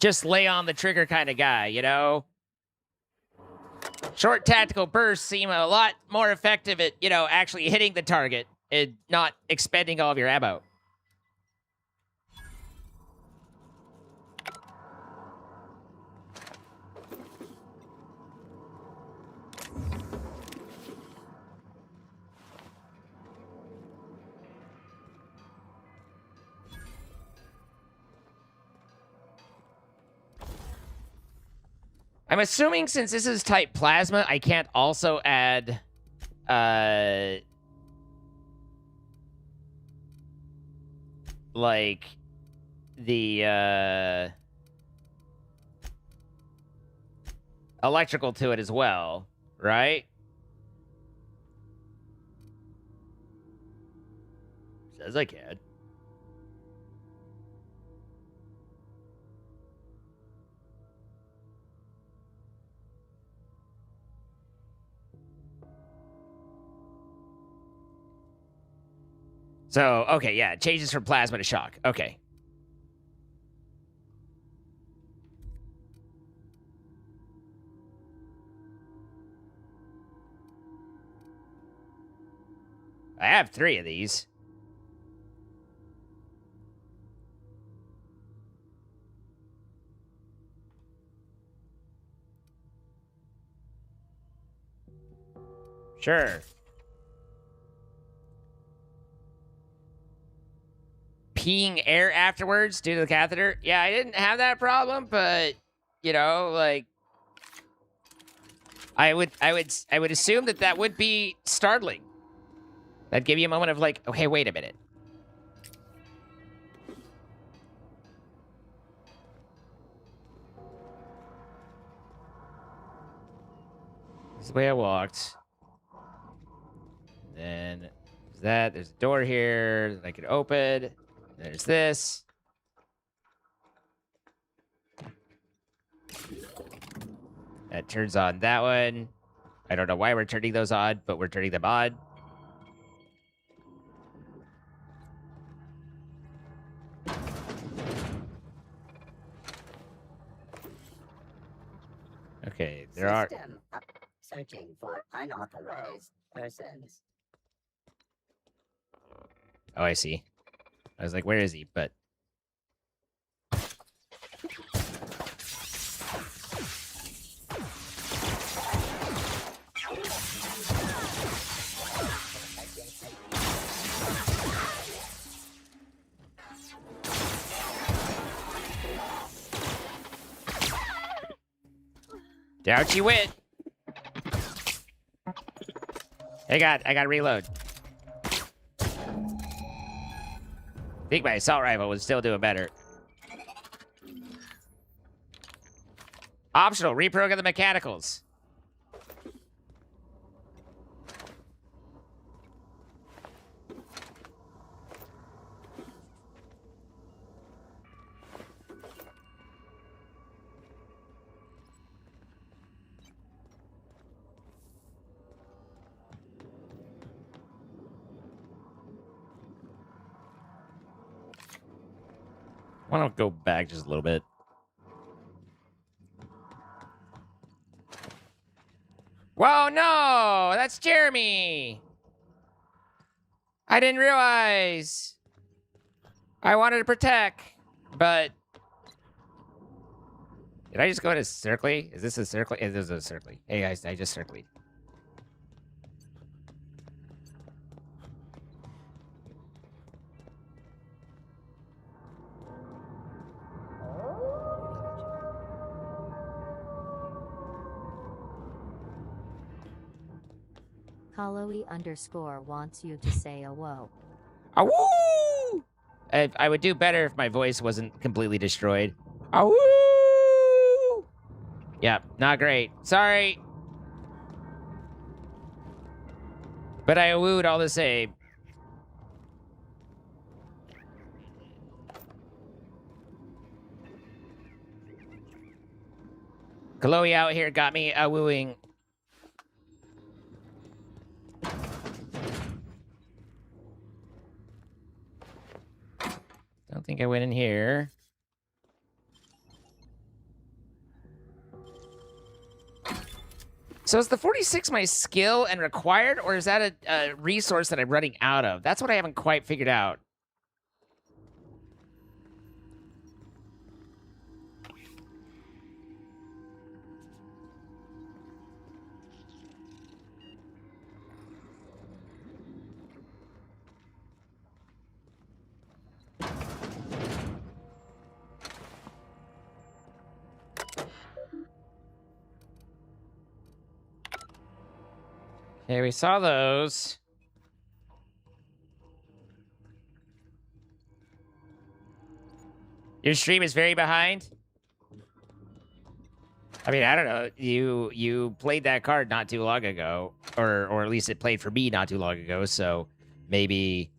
just lay on the trigger kind of guy, you know? Short tactical bursts seem a lot more effective at, you know, actually hitting the target and not expending all of your ammo. I'm assuming since this is type plasma, I can't also add, like, the, electrical to it as well, right? Says I can. So, okay, yeah, it changes from plasma to shock. Okay. I have 3 of these. Sure. Peeing air afterwards due to the catheter? Yeah, I didn't have that problem, but you know, like I would assume that would be startling. That'd give you a moment of like, okay, wait a minute. This is the way I walked. Then there's a door here that I could open. There's this. That turns on that one. I don't know why we're turning those on, but we're turning them on. Okay, there are... System up. Searching for unauthorized persons. Oh, I see. I was like, where is he? But... Down she went. I got to reload. I think my assault rifle was still doing better. Optional, reprogram the mechanicals. Why don't go back just a little bit? Whoa, no! That's Jeremy! I didn't realize. I wanted to protect, but... Did I just go to Circly? Is this a Circly? It is a Circly. Hey, guys, I just Circly. Kaloe _ wants you to say a whoa. Awoo! I would do better if my voice wasn't completely destroyed. Awoo! Yep, not great. Sorry. But I wooed all the same. Chloe out here got me a wooing. Don't think I went in here. So is the 46 my skill and required, or is that a resource that I'm running out of? That's what I haven't quite figured out. Okay, we saw those. Your stream is very behind? I mean, I don't know. You played that card not too long ago, or at least it played for me not too long ago, so maybe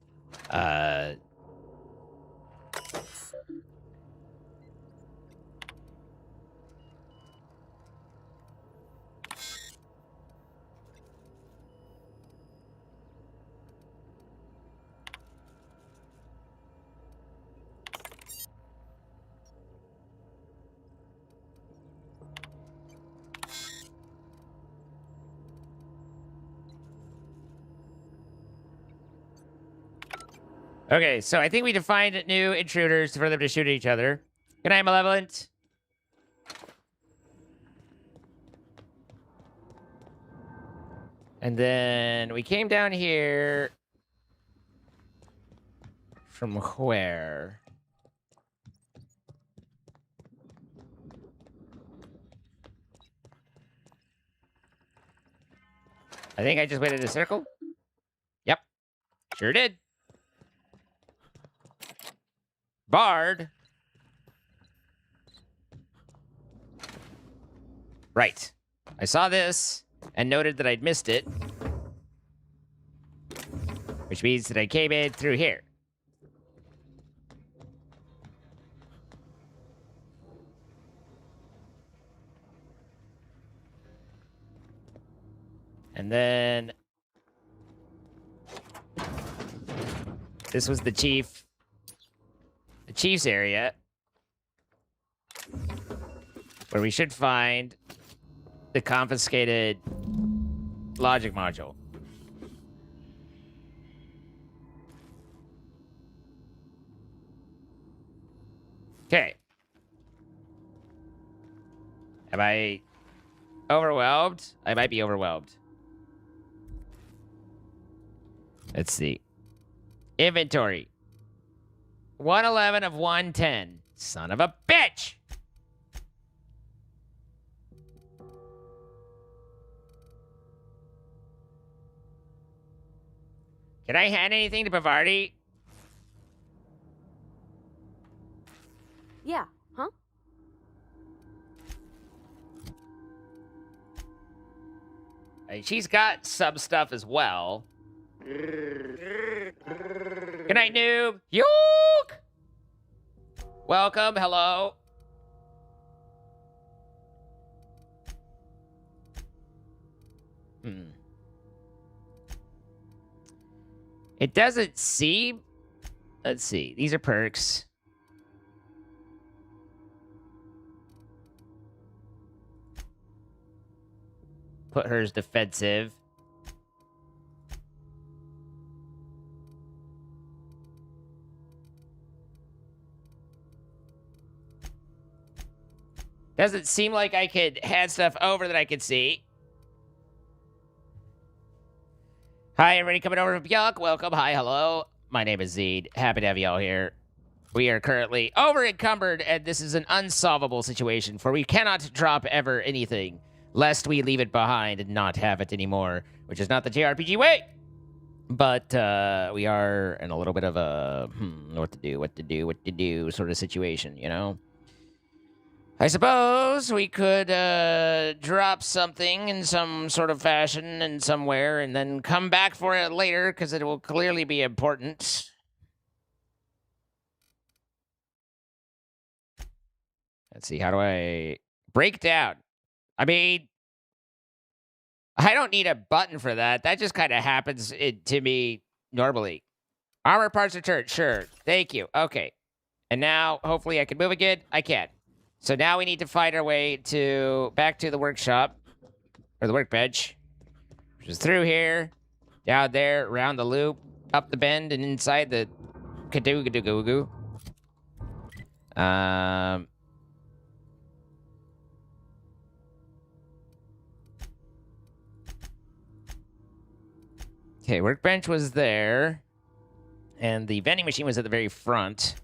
Okay, so I think we defined new intruders for them to shoot at each other. Good night, Malevolent. And then we came down here from where? I think I just went in a circle. Yep, sure did. Bard. Right. I saw this and noted that I'd missed it. Which means that I came in through here. And then this was the chief's area, where we should find the confiscated logic module. Okay. Am I overwhelmed? I might be overwhelmed. Let's see. Inventory. 111 of 110. Son of a bitch! Can I hand anything to Bavardi? Yeah, huh? She's got some stuff as well. Good night, noob. Yook! Welcome, hello. It doesn't seem... Let's see. These are perks. Put hers defensive. Doesn't seem like I could hand stuff over that I could see. Hi, everybody coming over from Bjork. Welcome. Hi, hello. My name is Zed. Happy to have y'all here. We are currently over encumbered, and this is an unsolvable situation, for we cannot drop ever anything, lest we leave it behind and not have it anymore, which is not the JRPG way. But we are in a little bit of a what to do sort of situation, you know? I suppose we could drop something in some sort of fashion and somewhere and then come back for it later because it will clearly be important. Let's see, how do I break down? I mean, I don't need a button for that. That just kind of happens to me normally. Armor parts returned. Sure. Thank you. Okay. And now, hopefully, I can move again. I can. So now we need to find our way back to the workshop. Or the workbench. Which is through here. Down there. Around the loop. Up the bend. And inside the... Kadoo-gadoo-goo-goo. Okay, workbench was there. And the vending machine was at the very front.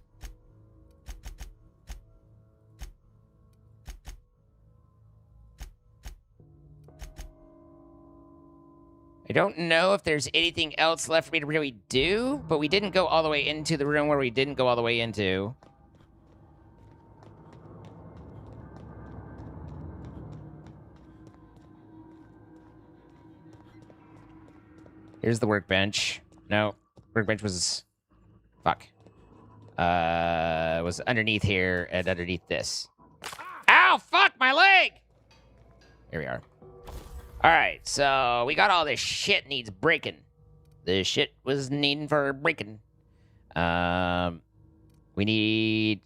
I don't know if there's anything else left for me to really do, but we didn't go all the way into the room where we didn't go all the way into. Here's the workbench. No, workbench was... Fuck. Was underneath here and underneath this. Ow! Fuck, my leg! Here we are. Alright, so we got all this shit needs breaking. The shit was needing for breaking. We need...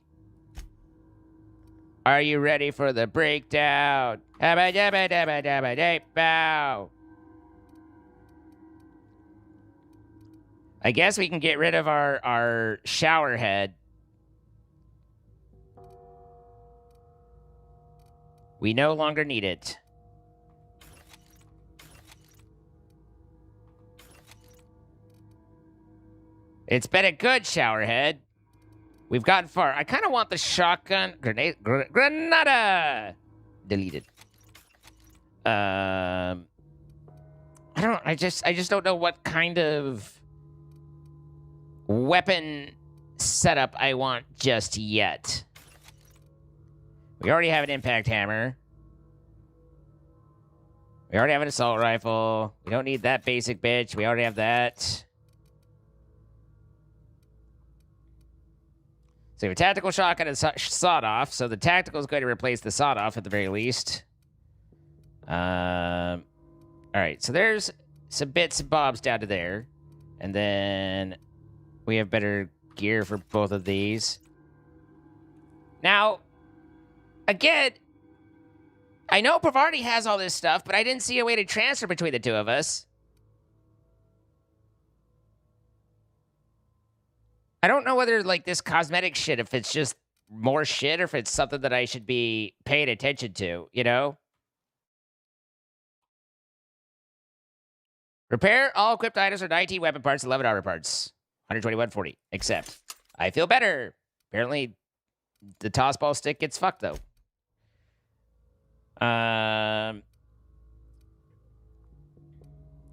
Are you ready for the breakdown? Bow. I guess we can get rid of our shower head. We no longer need it. It's been a good shower head. We've gotten far. I kind of want the shotgun granada deleted. I just don't know what kind of weapon setup I want just yet. We already have an impact hammer. We already have an assault rifle. We don't need that basic bitch. We already have that. So we have a tactical shotgun and sawed-off. So the tactical is going to replace the sawed-off at the very least. All right, so there's some bits and bobs down to there. And then we have better gear for both of these. Now, again, I know Pavarni has all this stuff, but I didn't see a way to transfer between the two of us. I don't know whether, like, this cosmetic shit, if it's just more shit or if it's something that I should be paying attention to, you know? Repair all equipped items or 19 weapon parts, 11 armor parts. 121.40. Except, I feel better. Apparently, the toss ball stick gets fucked, though.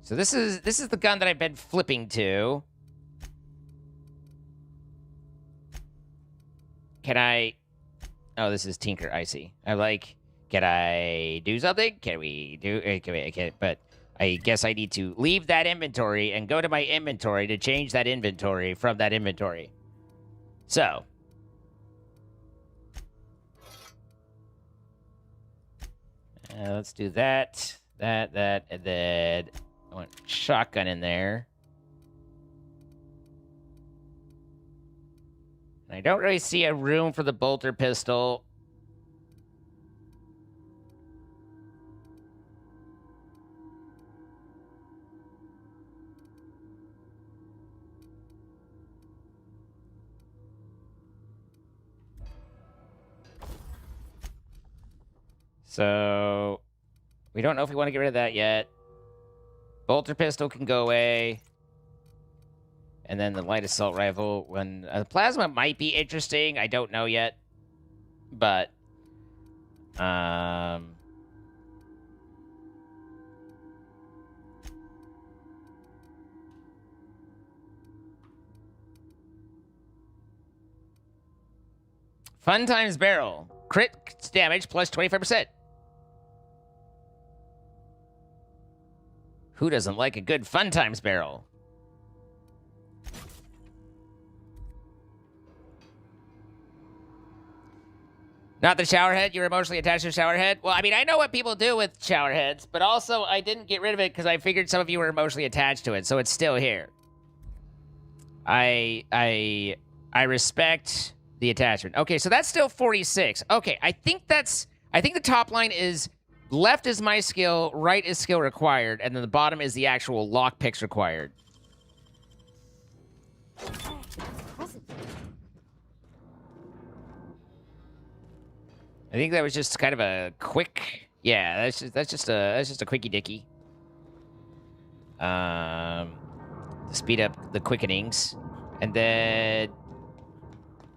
So this is the gun that I've been flipping to. Can I... Oh, this is Tinker, I see. I'm like, can I do something? Can we do... But I guess I need to leave that inventory and go to my inventory to change that inventory from that inventory. So. Let's do that, and then I want shotgun in there. I don't really see a room for the bolter pistol. So, we don't know if we want to get rid of that yet. Bolter pistol can go away. And then the light assault rifle. When the plasma might be interesting. I don't know yet. But, Fun times barrel. Crit damage plus 25%. Who doesn't like a good fun times barrel? Not the shower head? You were emotionally attached to the shower head? Well, I mean, I know what people do with shower heads, but also I didn't get rid of it because I figured some of you were emotionally attached to it, so it's still here. I respect the attachment. Okay, so that's still 46. Okay, I think the top line is left is my skill, right is skill required, and then the bottom is the actual lock picks required. I think that was just kind of a quick. Yeah, that's just a quickie dicky. To speed up the quickenings, and then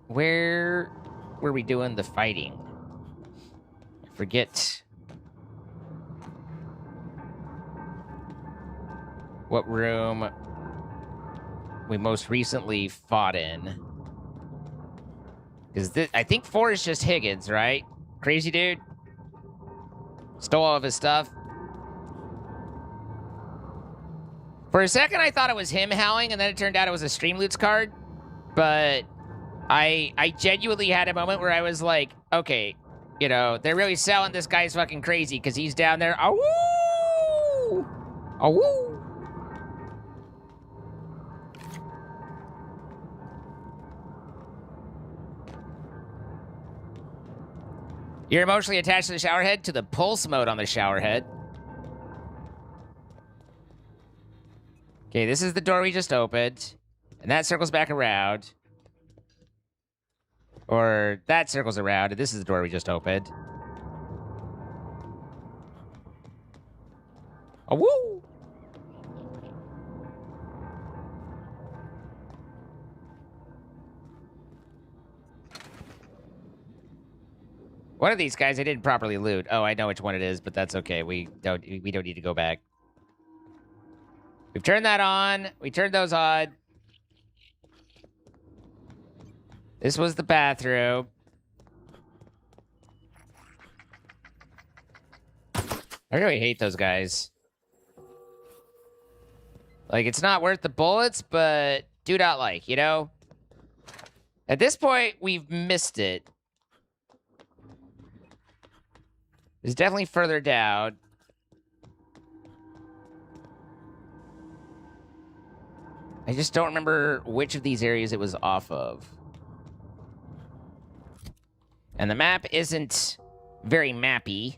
where were we doing the fighting? I forget what room we most recently fought in. Because I think 4 is just Higgins, right? Crazy dude. Stole all of his stuff. For a second, I thought it was him howling, and then it turned out it was a Stream Loots card. But I genuinely had a moment where I was like, okay, you know, they're really selling this guy's fucking crazy because he's down there. Awoo! Awoo! You're emotionally attached to the shower head? To the pulse mode on the shower head. Okay, this is the door we just opened. And that circles back around. Or that circles around, and this is the door we just opened. Oh, woo! One of these guys I didn't properly loot. Oh, I know which one it is, but that's okay. We don't need to go back. We've turned that on. We turned those on. This was the bathroom. I really hate those guys. Like, it's not worth the bullets, but do not like, you know? At this point, we've missed it. It's definitely further down. I just don't remember which of these areas it was off of. And the map isn't very mappy.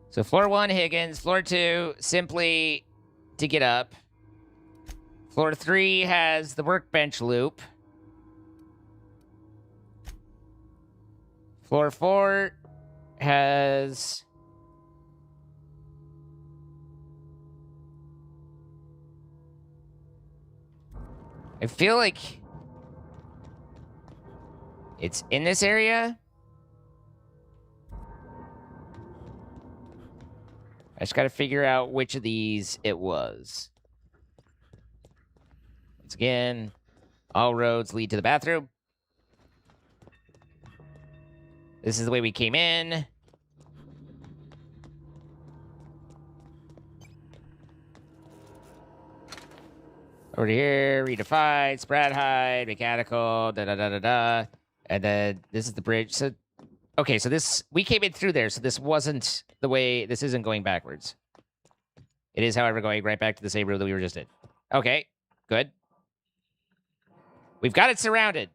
So floor 1, Higgins. Floor 2, simply to get up. Floor 3 has the workbench loop. Floor 4 has... I feel like it's in this area. I just gotta figure out which of these it was. Once again, all roads lead to the bathroom. This is the way we came in. Over here, redefined, spread hide, mechanical, da-da-da-da-da. And then this is the bridge. So, okay, so this, we came in through there, so this wasn't the way, this isn't going backwards. It is, however, going right back to the same room that we were just in. Okay, good. We've got it surrounded.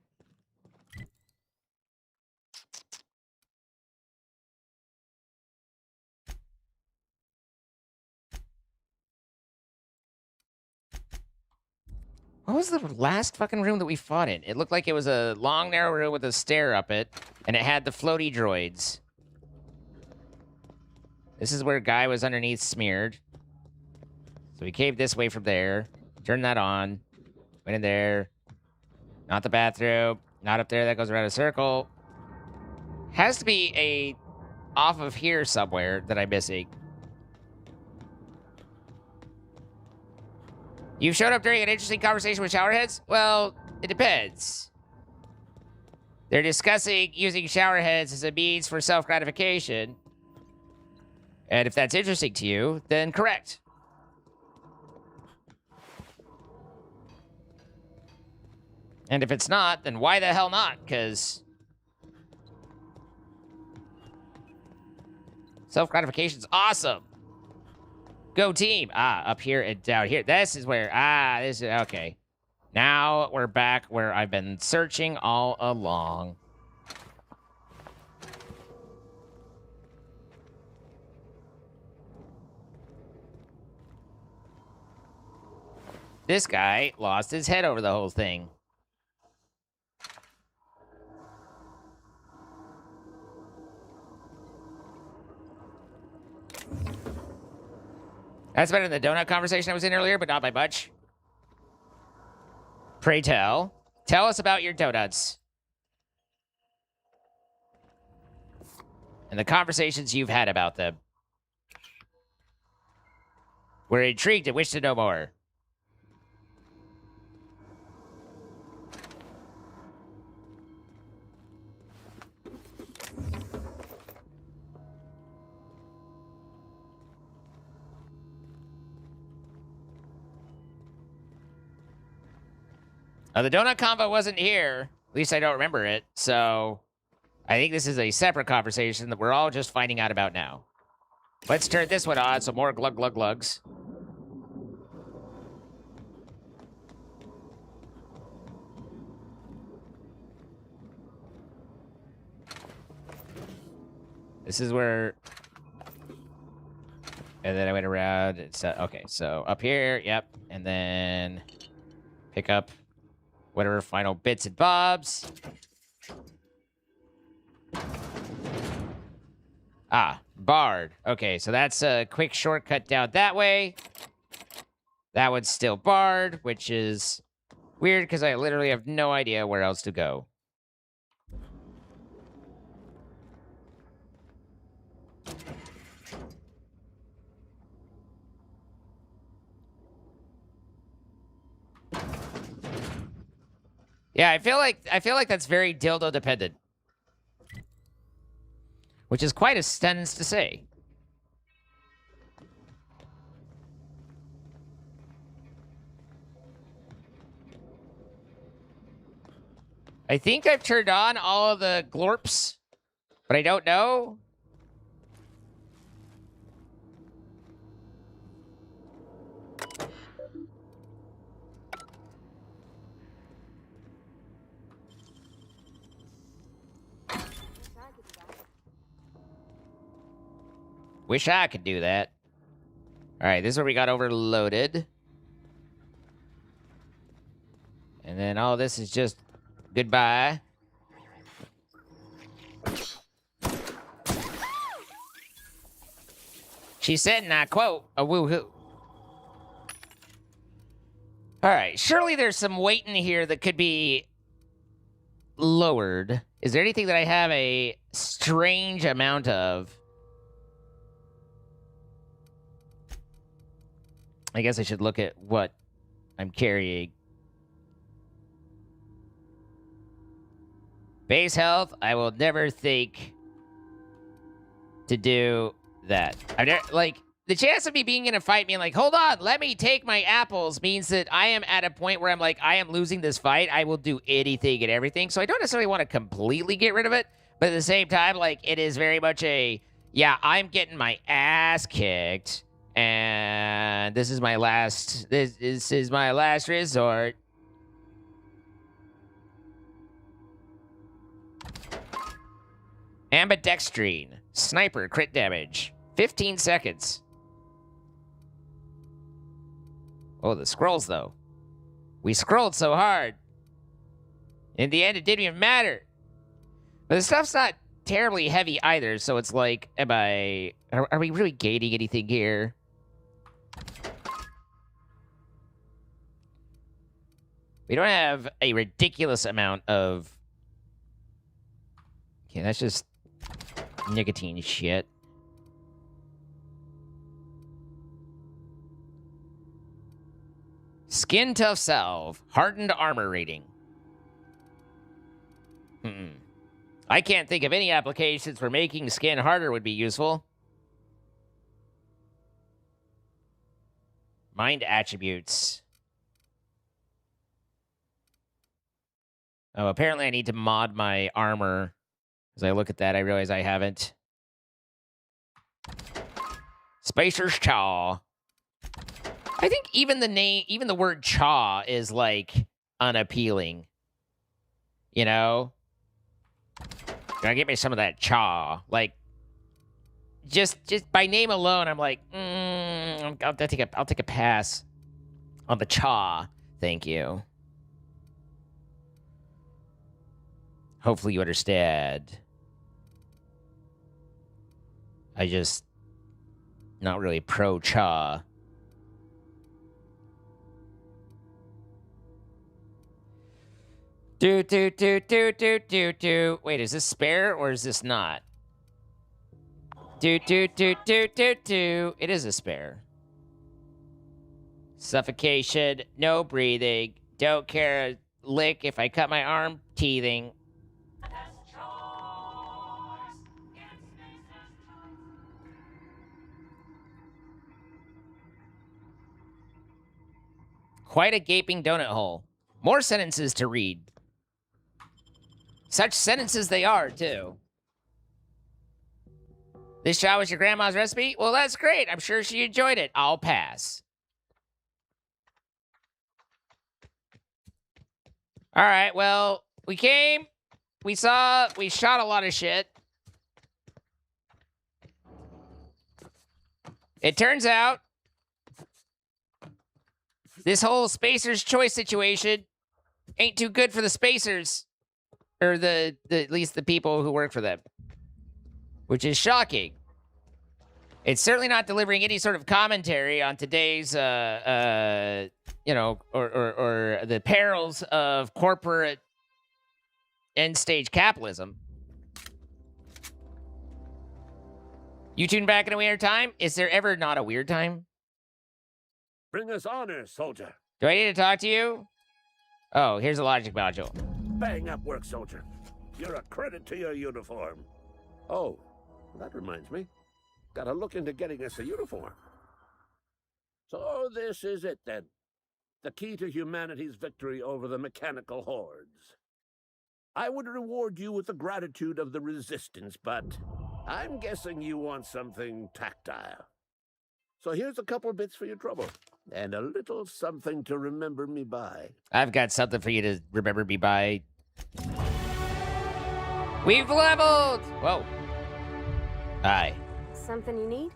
What was the last fucking room that we fought in? It looked like it was a long, narrow room with a stair up it, and it had the floaty droids. This is where a guy was underneath smeared. So we caved this way from there. Turned that on. Went in there. Not the bathroom. Not up there. That goes around a circle. Has to be a off of here somewhere that I'm missing. You showed up during an interesting conversation with showerheads? Well, it depends. They're discussing using showerheads as a means for self-gratification. And if that's interesting to you, then correct. And if it's not, then why the hell not? Because self-gratification's awesome. Go team. Ah, up here and down here. This is where, this is, okay. Now we're back where I've been searching all along. This guy lost his head over the whole thing. That's better than the donut conversation I was in earlier, but not by much. Pray tell. Tell us about your donuts. And the conversations you've had about them. We're intrigued and wish to know more. The donut convo wasn't here. At least I don't remember it. So I think this is a separate conversation that we're all just finding out about now. Let's turn this one on, so more glug glug glugs. This is where... And then I went around. It's, okay, so up here, yep. And then pick up whatever final bits and bobs. Ah, barred. Okay, so that's a quick shortcut down that way. That one's still barred, which is weird because I literally have no idea where else to go. Yeah, I feel like that's very dildo dependent. Which is quite a sentence to say. I think I've turned on all of the glorps, but I don't know. Wish I could do that. All right, this is where we got overloaded. And then all this is just goodbye. She said, and I quote, a woohoo. All right, surely there's some weight in here that could be lowered. Is there anything that I have a strange amount of? I guess I should look at what I'm carrying. Base health, I will never think to do that. I've never, like, the chance of me being in a fight being like, hold on, let me take my apples means that I am at a point where I'm like, I am losing this fight. I will do anything and everything. So I don't necessarily want to completely get rid of it. But at the same time, like, it is very much a, yeah, I'm getting my ass kicked. And this is my last, this is my last resort. Ambidextrine. Sniper crit damage. 15 seconds. Oh, the scrolls, though. We scrolled so hard. In the end, it didn't even matter. But the stuff's not terribly heavy either, so it's like, are we really gaining anything here? We don't have a ridiculous amount of... Okay, that's just nicotine shit. Skin tough salve. Hardened armor rating. I can't think of any applications where making skin harder would be useful. Mind attributes. Oh, apparently I need to mod my armor. As I look at that, I realize I haven't. Spacer's Chaw. I think even the name, even the word chaw is like unappealing. You know? Gotta get me some of that chaw. Like, just by name alone, I'm like, I'll take a pass on the chaw. Thank you. Hopefully you understand. I just not really pro chaw. Do. Wait, is this spare or is this not? Do. It is a spare. Suffocation, no breathing, don't care a lick if I cut my arm, teething. Quite a gaping donut hole. More sentences to read. Such sentences they are, too. This shot was your grandma's recipe? Well, that's great. I'm sure she enjoyed it. I'll pass. All right, well, we came, we shot a lot of shit. It turns out this whole Spacer's Choice situation ain't too good for the Spacers. Or the at least the people who work for them. Which is shocking. It's certainly not delivering any sort of commentary on today's, you know, or the perils of corporate end-stage capitalism. You tune back in a weird time? Is there ever not a weird time? Bring us honor, soldier. Do I need to talk to you? Oh, here's a logic module. Bang up work, soldier. You're a credit to your uniform. Oh, that reminds me. Gotta look into getting us a uniform. So this is it, then. The key to humanity's victory over the mechanical hordes. I would reward you with the gratitude of the resistance, but I'm guessing you want something tactile. So here's a couple bits for your trouble, and a little something to remember me by. I've got something for you to remember me by. We've leveled! Whoa. Hi. Something you need?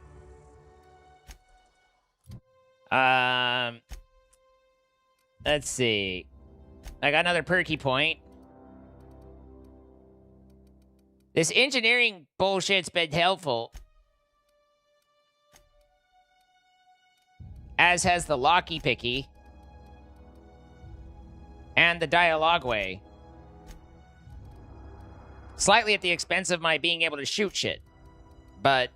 Let's see. I got another perky point. This engineering bullshit's been helpful. As has the Locky Picky. And the Dialogue Way. Slightly at the expense of my being able to shoot shit. But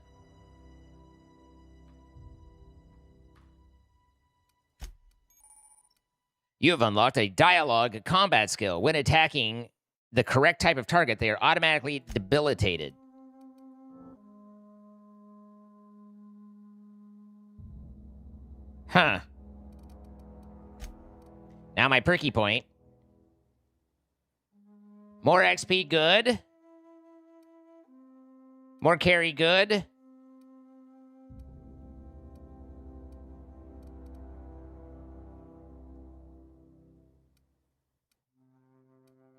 you have unlocked a dialogue combat skill. When attacking the correct type of target, they are automatically debilitated. Huh. Now my perky point. More XP, good. More carry, good.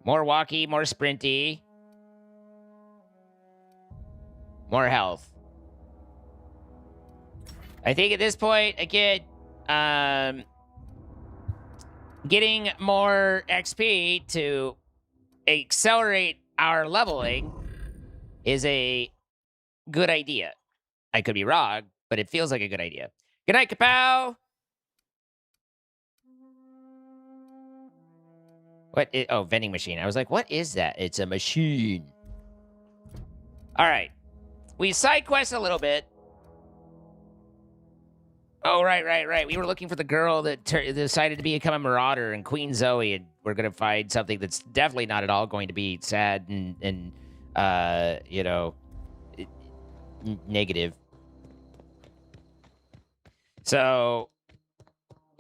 More walkie, more sprinty. More health. I think at this point, again, getting more XP to accelerate our leveling is a good idea. I could be wrong, but it feels like a good idea. Good night, Kapow! Oh, vending machine. I was like, what is that? It's a machine. All right. We side quest a little bit. Oh, right. We were looking for the girl that decided to become a marauder and Queen Zoe, and we're gonna find something that's definitely not at all going to be sad and you know, negative. So,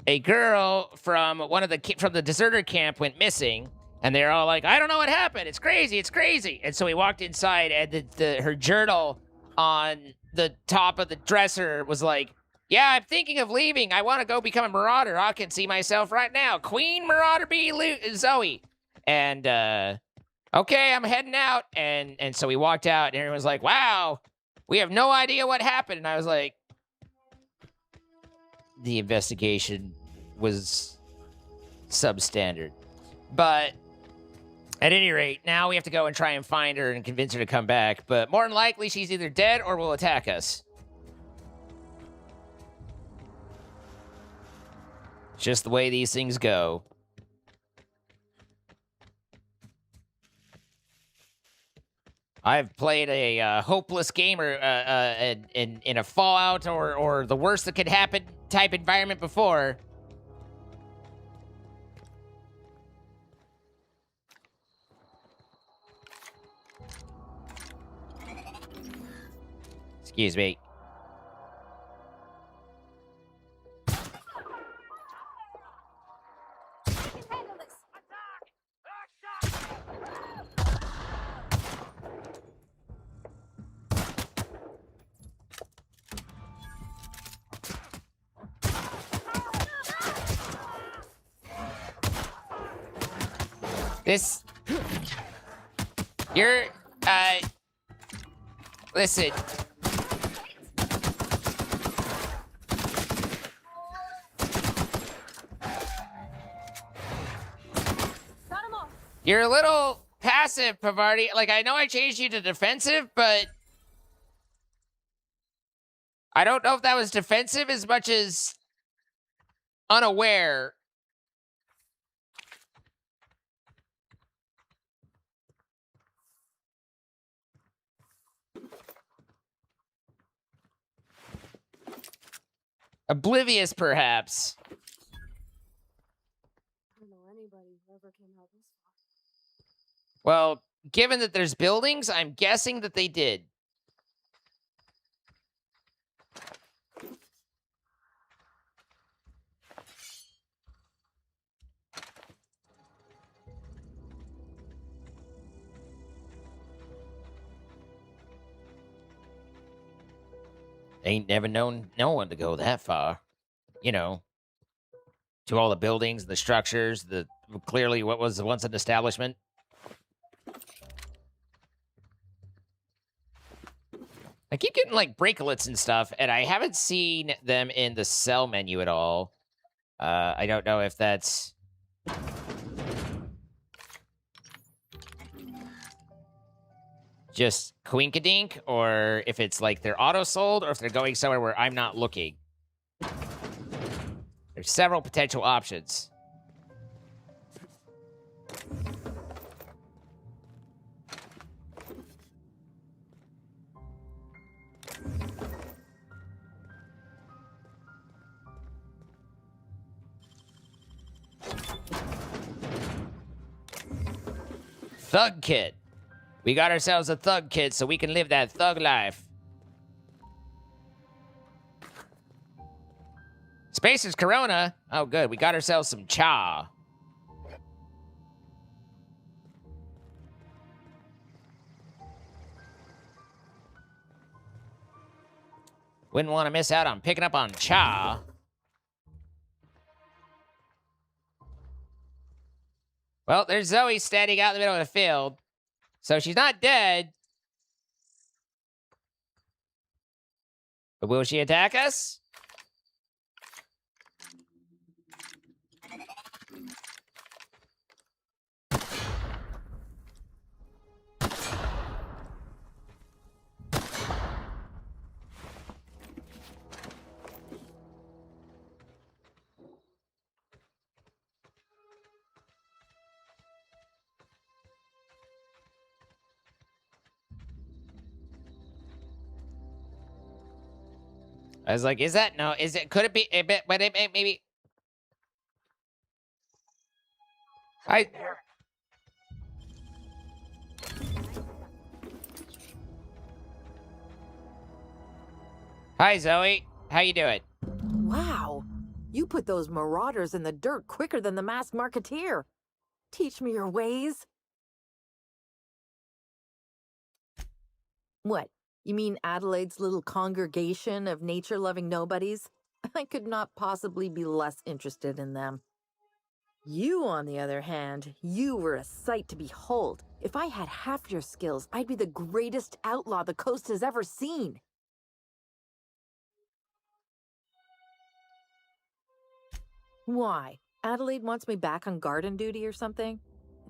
a girl from from the deserter camp went missing, and they're all like, "I don't know what happened. It's crazy." And so we walked inside, and her journal on the top of the dresser was like, "Yeah, I'm thinking of leaving. I want to go become a marauder. I can see myself right now, Queen Marauder B. Zoe." And okay, I'm heading out. And so we walked out, and everyone was like, "Wow, we have no idea what happened." And I was like, the investigation was substandard. But at any rate, now we have to go and try and find her and convince her to come back. But more than likely, she's either dead or will attack us. Just the way these things go. I've played a hopeless gamer in a Fallout or the worst that could happen type environment before. Excuse me. This... You're... Listen... You're a little passive, Pavardi. Like, I know I changed you to defensive, but... I don't know if that was defensive as much as... unaware. Oblivious, perhaps. I don't know anybody who ever came out this far. Well, given that there's buildings, I'm guessing that they did. Ain't never known no one to go that far. You know, to all the buildings, the structures, the clearly what was once an establishment. I keep getting like bracelets and stuff, and I haven't seen them in the sell menu at all. I don't know if that's... just quinkadink, or if it's like they're auto-sold, or if they're going somewhere where I'm not looking. There's several potential options. Thug kit. We got ourselves a thug kit so we can live that thug life. Spacer's Corona. Oh, good. We got ourselves some cha. Wouldn't want to miss out on picking up on cha. Well, there's Zoe standing out in the middle of the field. So she's not dead. But will she attack us? I was like, is that no? Is it? Could it be? A bit, but it maybe. Hi, Zoe. How you doing? Wow, you put those marauders in the dirt quicker than the masked marketeer. Teach me your ways. What? You mean Adelaide's little congregation of nature-loving nobodies? I could not possibly be less interested in them. You, on the other hand, you were a sight to behold. If I had half your skills, I'd be the greatest outlaw the coast has ever seen. Why? Adelaide wants me back on garden duty or something?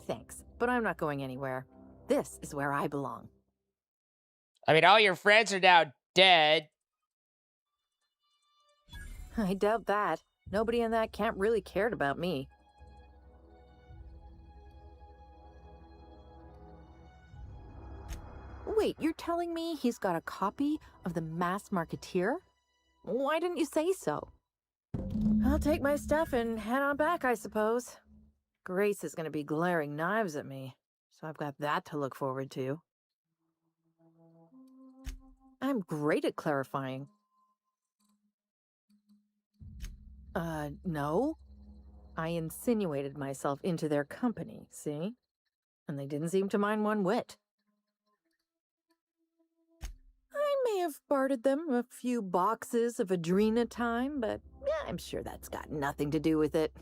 Thanks, but I'm not going anywhere. This is where I belong. I mean, all your friends are now dead. I doubt that. Nobody in that camp really cared about me. Wait, you're telling me he's got a copy of the Masked Marketeer? Why didn't you say so? I'll take my stuff and head on back, I suppose. Grace is going to be glaring knives at me, so I've got that to look forward to. I'm great at clarifying. No. I insinuated myself into their company, see? And they didn't seem to mind one whit. I may have bartered them a few boxes of Adrena time, but yeah, I'm sure that's got nothing to do with it.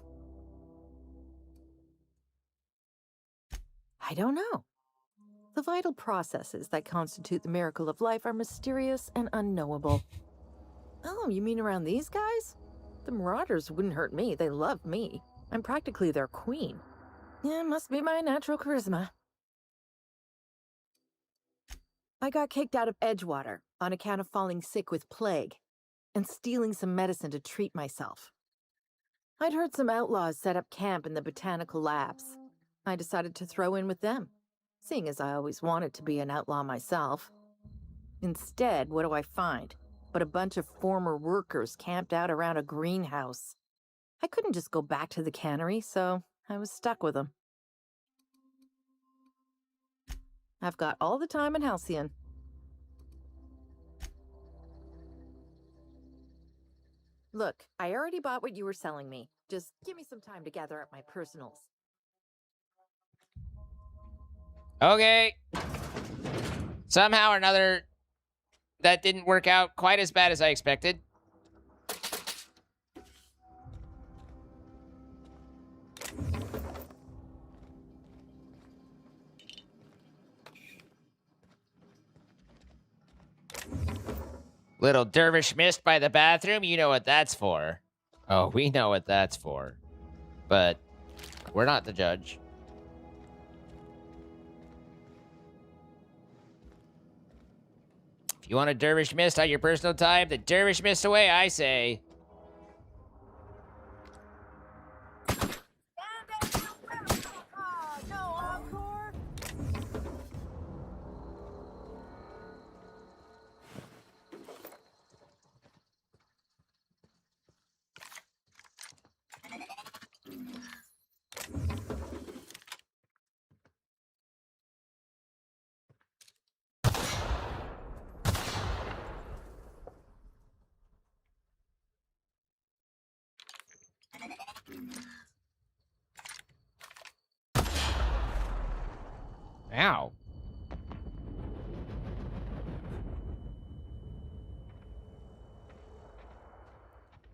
I don't know. The vital processes that constitute the miracle of life are mysterious and unknowable. Oh, you mean around these guys? The Marauders wouldn't hurt me. They love me. I'm practically their queen. Yeah, must be my natural charisma. I got kicked out of Edgewater on account of falling sick with plague and stealing some medicine to treat myself. I'd heard some outlaws set up camp in the botanical labs. I decided to throw in with them, seeing as I always wanted to be an outlaw myself. Instead, what do I find but a bunch of former workers camped out around a greenhouse? I couldn't just go back to the cannery, so I was stuck with them. I've got all the time in Halcyon. Look, I already bought what you were selling me. Just give me some time to gather up my personals. Okay. Somehow or another, that didn't work out quite as bad as I expected. Little dervish mist by the bathroom, you know what that's for. Oh, we know what that's for. But we're not the judge. If you want a dervish mist on your personal time, the dervish mist away, I say. Ow.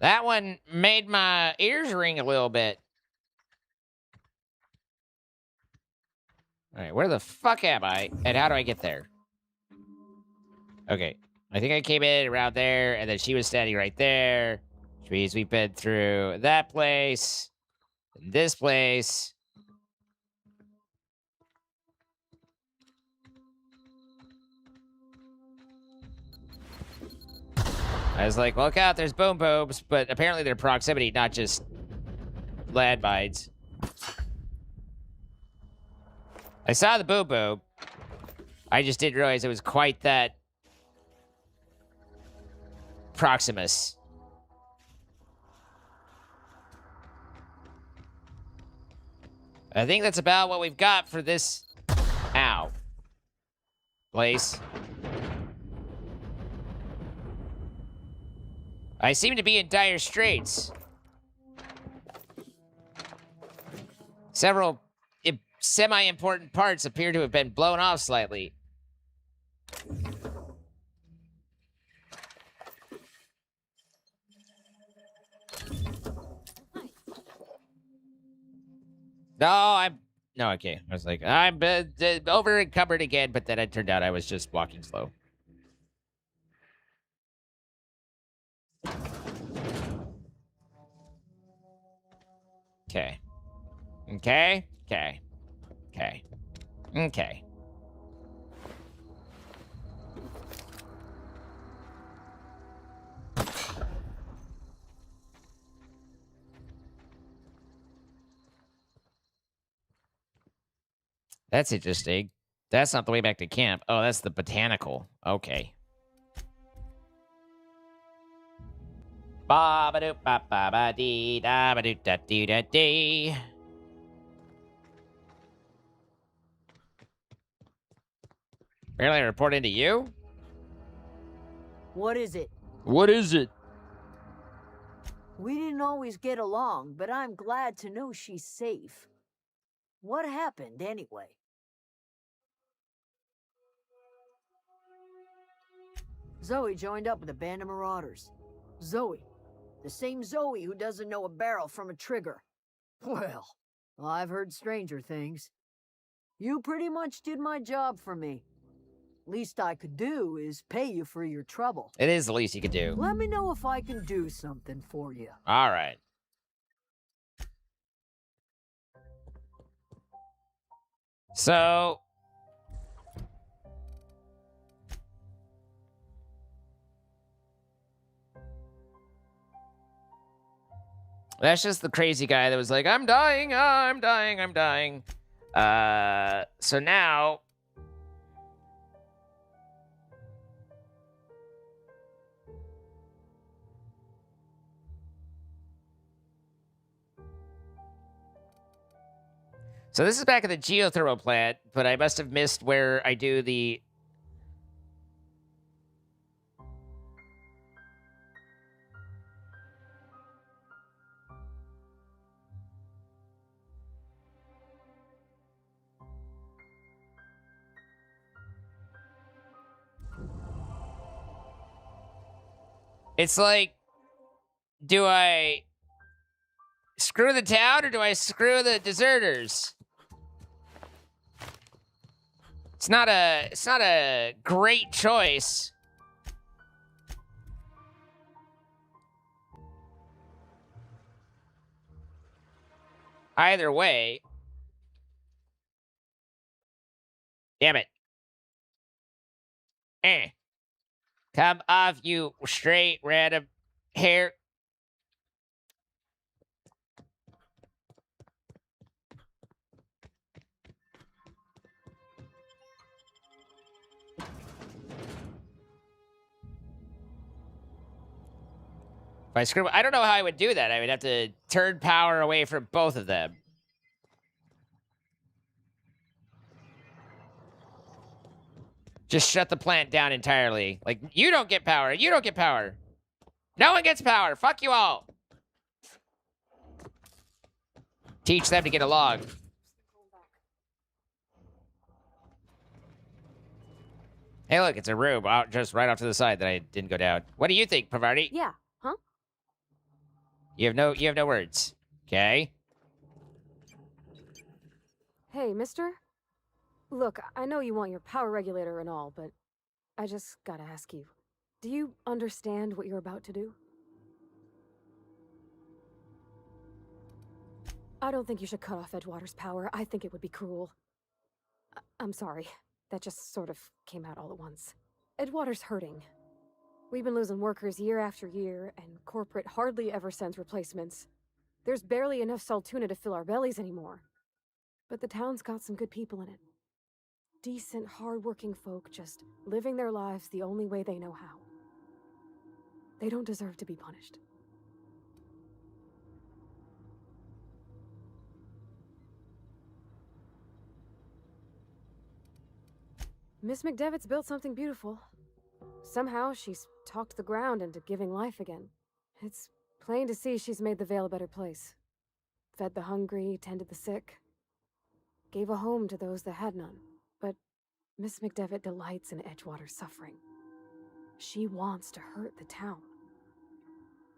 That one made my ears ring a little bit. All right, where the fuck am I? And how do I get there? Okay. I think I came in around there, and then she was standing right there. Which means we've been through that place, and this place. I was like, look out, there's boom booms, but apparently they're proximity, not just landmines. I saw the boom boom. I just didn't realize it was quite that Proximus. I think that's about what we've got for this... Ow. Place. I seem to be in dire straits. Several semi-important parts appear to have been blown off slightly. No, okay. I was like, I'm over encumbered again, but then it turned out I was just walking slow. Okay. Okay. Okay. Okay. Okay. That's interesting. That's not the way back to camp. Oh, that's the botanical. Okay. Ba ba doo ba ba ba dee da ba doo da dee da dee. Barely reporting to you? What is it? What is it? We didn't always get along, but I'm glad to know she's safe. What happened, anyway? Zoe joined up with a band of marauders. Zoe. The same Zoe who doesn't know a barrel from a trigger. Well, I've heard stranger things. You pretty much did my job for me. Least I could do is pay you for your trouble. It is the least you could do. Let me know if I can do something for you. All right. So... that's just the crazy guy that was like, I'm dying, I'm dying, I'm dying. So now... so this is back at the geothermal plant, but I must have missed where I do the... it's like, do I screw the town or do I screw the deserters? It's not a great choice. Either way. Damn it. Come off, you straight random hair. If I screw, I don't know how I would do that. I would have to turn power away from both of them. Just shut the plant down entirely. Like, you don't get power. You don't get power. No one gets power. Fuck you all. Teach them to get along. Hey, look, it's a room out just right off to the side that I didn't go down. What do you think, Pavarti? Yeah, huh? You have no words. Okay? Hey, mister? Look, I know you want your power regulator and all, but I just gotta ask you. Do you understand what you're about to do? I don't think you should cut off Edgewater's power. I think it would be cruel. I'm sorry. That just sort of came out all at once. Edgewater's hurting. We've been losing workers year after year, and corporate hardly ever sends replacements. There's barely enough Saltuna to fill our bellies anymore. But the town's got some good people in it. Decent, hard-working folk just living their lives the only way they know how. They don't deserve to be punished. Miss McDevitt's built something beautiful. Somehow she's talked the ground into giving life again. It's plain to see she's made the Vale a better place. Fed the hungry, tended the sick. Gave a home to those that had none. But Miss McDevitt delights in Edgewater's suffering. She wants to hurt the town.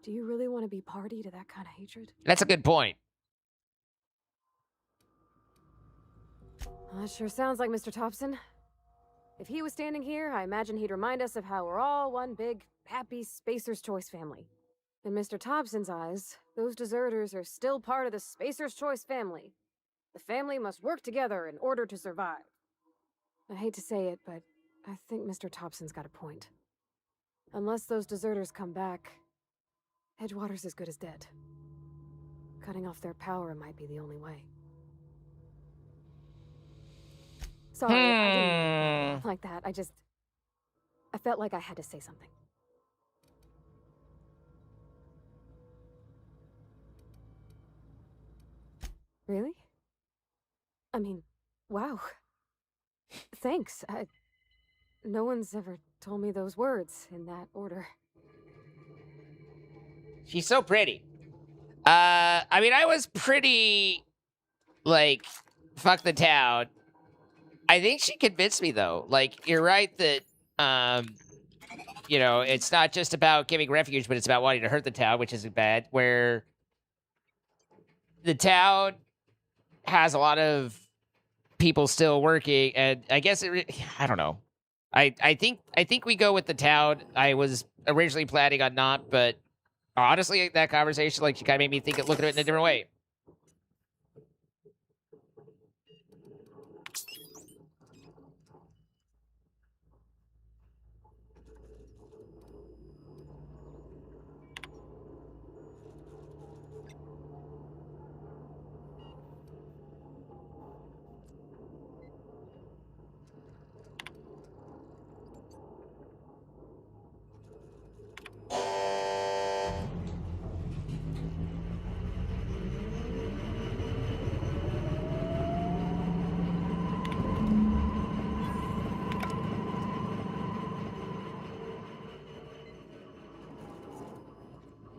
Do you really want to be party to that kind of hatred? That's a good point. That sure sounds like Mr. Thompson. If he was standing here, I imagine he'd remind us of how we're all one big, happy Spacer's Choice family. In Mr. Thompson's eyes, those deserters are still part of the Spacer's Choice family. The family must work together in order to survive. I hate to say it, but I think Mr. Thompson's got a point. Unless those deserters come back, Edgewater's as good as dead. Cutting off their power might be the only way. Sorry, I didn't like that. I felt like I had to say something. Really? I mean, wow. Thanks. No one's ever told me those words in that order. She's so pretty. I mean, I was pretty, like, fuck the town. I think she convinced me, though. Like, you're right that, you know, it's not just about giving refuge, but it's about wanting to hurt the town, which isn't bad, where the town has a lot of people still working, and I guess I don't know. I think we go with the town. I was originally planning on not, but honestly, that conversation, like, she kind of made me look at it in a different way.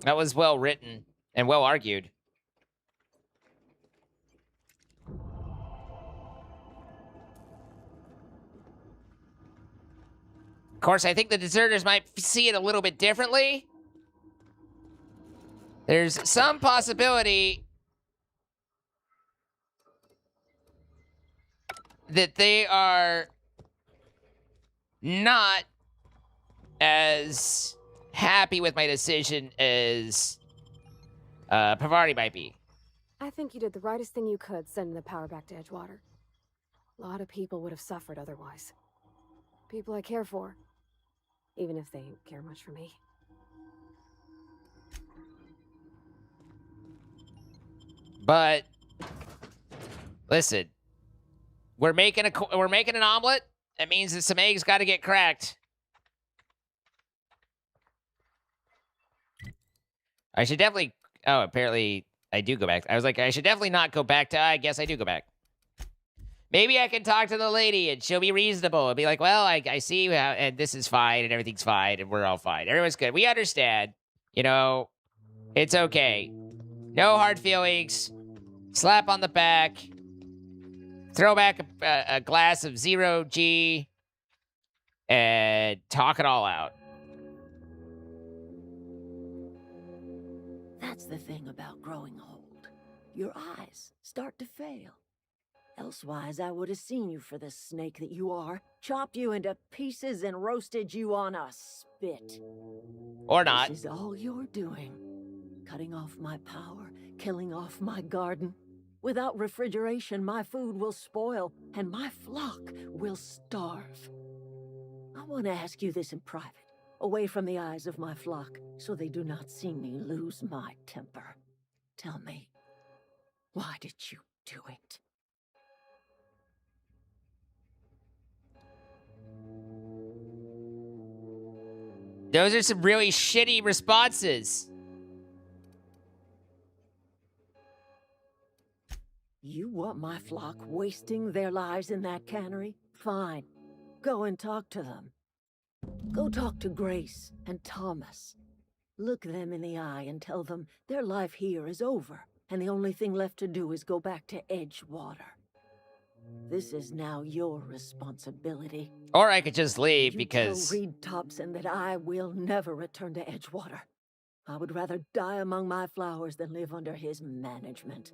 That was well written and well argued. Of course, I think the deserters might see it a little bit differently. There's some possibility that they are not as happy with my decision as Pavarti might be. I think you did the rightest thing you could, sending the power back to Edgewater. A lot of people would have suffered otherwise. People I care for, even if they don't care much for me. But listen, we're making an omelet. That means that some eggs got to get cracked. I should definitely. Oh, apparently I do go back. I was like, I should definitely not go back to. I guess I do go back. Maybe I can talk to the lady and she'll be reasonable and be like, well, I see how, and this is fine and everything's fine and we're all fine. Everyone's good. We understand. You know, it's okay. No hard feelings. Slap on the back. Throw back a glass of 0G and talk it all out. That's the thing about growing old. Your eyes start to fail. Elsewise, I would have seen you for the snake that you are, chopped you into pieces and roasted you on a spit. Or not. This is all you're doing. Cutting off my power, killing off my garden. Without refrigeration, my food will spoil, and my flock will starve. I want to ask you this in private, away from the eyes of my flock, so they do not see me lose my temper. Tell me, why did you do it? Those are some really shitty responses. You want my flock wasting their lives in that cannery? Fine. Go and talk to them. Go talk to Grace and Thomas. Look them in the eye and tell them their life here is over, and the only thing left to do is go back to Edgewater. This is now your responsibility. Or I could just leave You because... tell Reed Thompson that I will never return to Edgewater. I would rather die among my flowers than live under his management.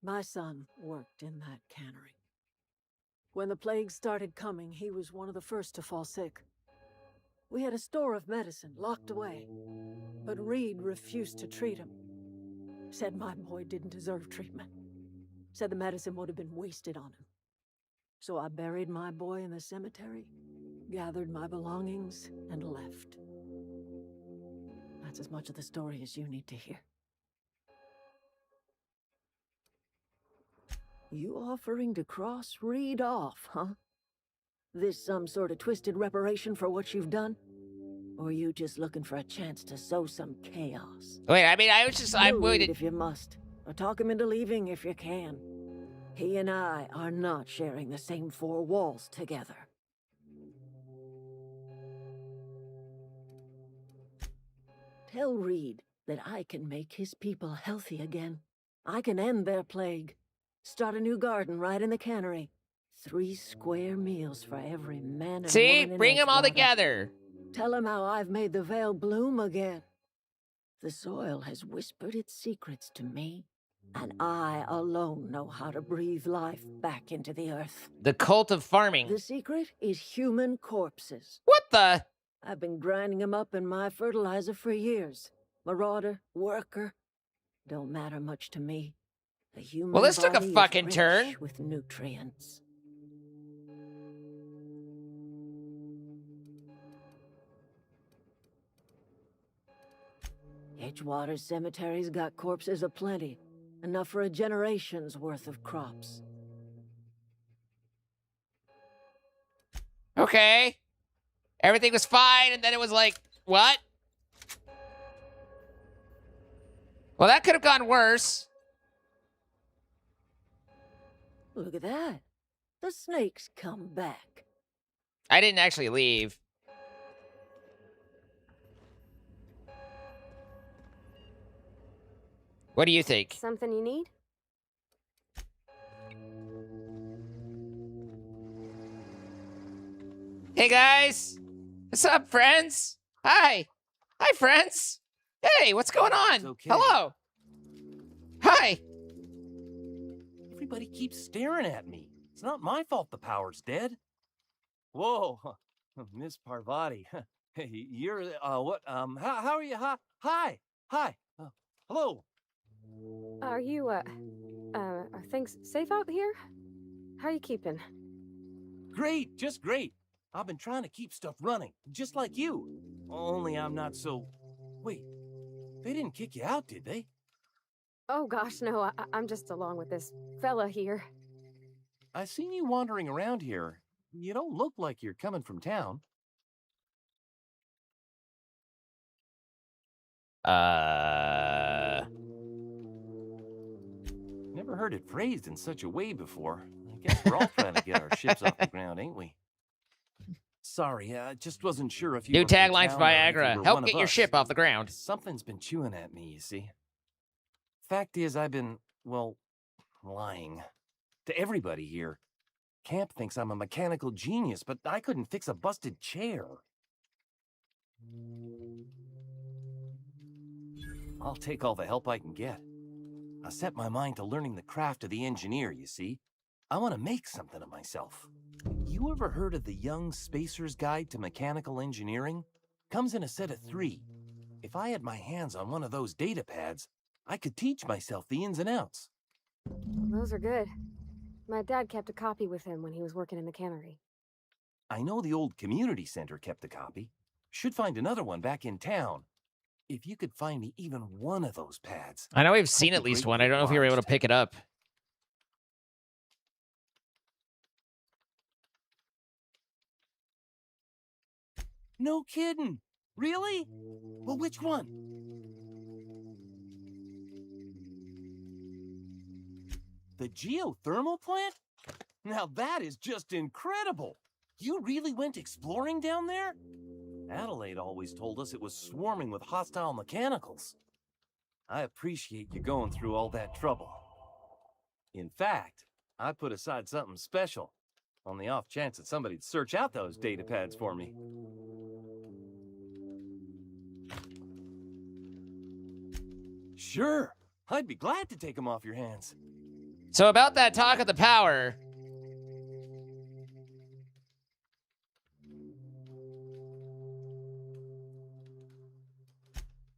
My son worked in that cannery. When the plague started coming, he was one of the first to fall sick. We had a store of medicine locked away, but Reed refused to treat him. Said my boy didn't deserve treatment. Said the medicine would have been wasted on him. So I buried my boy in the cemetery, gathered my belongings, and left. That's as much of the story as you need to hear. You offering to cross Reed off, huh? This some sort of twisted reparation for what you've done? Or you just looking for a chance to sow some chaos? Wait, I mean, I was just... I'm You'll willing leave to... if you must, or talk him into leaving if you can. He and I are not sharing the same four walls together. Tell Reed that I can make his people healthy again. I can end their plague. Start a new garden right in the cannery. 3 square meals for every man and See? woman in Bring them all Edgewater. together. Tell him how I've made the Vale bloom again. The soil has whispered its secrets to me, and I alone know how to breathe life back into the earth. The cult of farming. The secret is human corpses. What the? I've been grinding them up in my fertilizer for years. Marauder, worker, don't matter much to me. The human Well, this took a body is fucking rich turn. with nutrients. Edgewater Cemetery's got corpses aplenty, enough for a generation's worth of crops. Okay. Everything was fine, and then it was like, what? Well, that could have gone worse. Look at that. The snakes come back. I didn't actually leave. What do you think? Something you need? Hey, guys. What's up, friends? Hi. Hi, friends. Hey, what's going on? It's okay. Hello. Hi. Everybody keeps staring at me. It's not my fault the power's dead. Whoa, Miss Parvati. Hey, you're, what, how are you? Hi. Hello. Are you, are things safe out here? How are you keeping? Great, just great. I've been trying to keep stuff running, just like you. Only I'm not so... Wait, they didn't kick you out, did they? Oh gosh, no, I'm just along with this fella here. I seen you wandering around here. You don't look like you're coming from town. Never heard it phrased in such a way before. I guess we're all trying to get our ships off the ground, ain't we? Sorry, I just wasn't sure if you New were from tagline for town or if you Viagra. were Help one get of your us. ship off the ground. Something's been chewing at me, you see. Fact is, I've been, well, lying. To everybody here. Camp thinks I'm a mechanical genius, but I couldn't fix a busted chair. I'll take all the help I can get. I set my mind to learning the craft of the engineer, you see. I want to make something of myself. You ever heard of the Young Spacer's Guide to Mechanical Engineering? Comes in a set of 3. If I had my hands on one of those data pads, I could teach myself the ins and outs. Those are good. My dad kept a copy with him when he was working in the cannery. I know the old community center kept a copy. Should find another one back in town. If you could find me even one of those pads. I know we've I'd seen be at least gratefully one. I don't know if you were able to obliged. pick it up. No kidding. Really? Well, which one? The geothermal plant? Now that is just incredible. You really went exploring down there? Adelaide always told us it was swarming with hostile mechanicals. I appreciate you going through all that trouble. In fact, I put aside something special on the off chance that somebody'd search out those data pads for me. Sure, I'd be glad to take them off your hands. So about that talk of the power.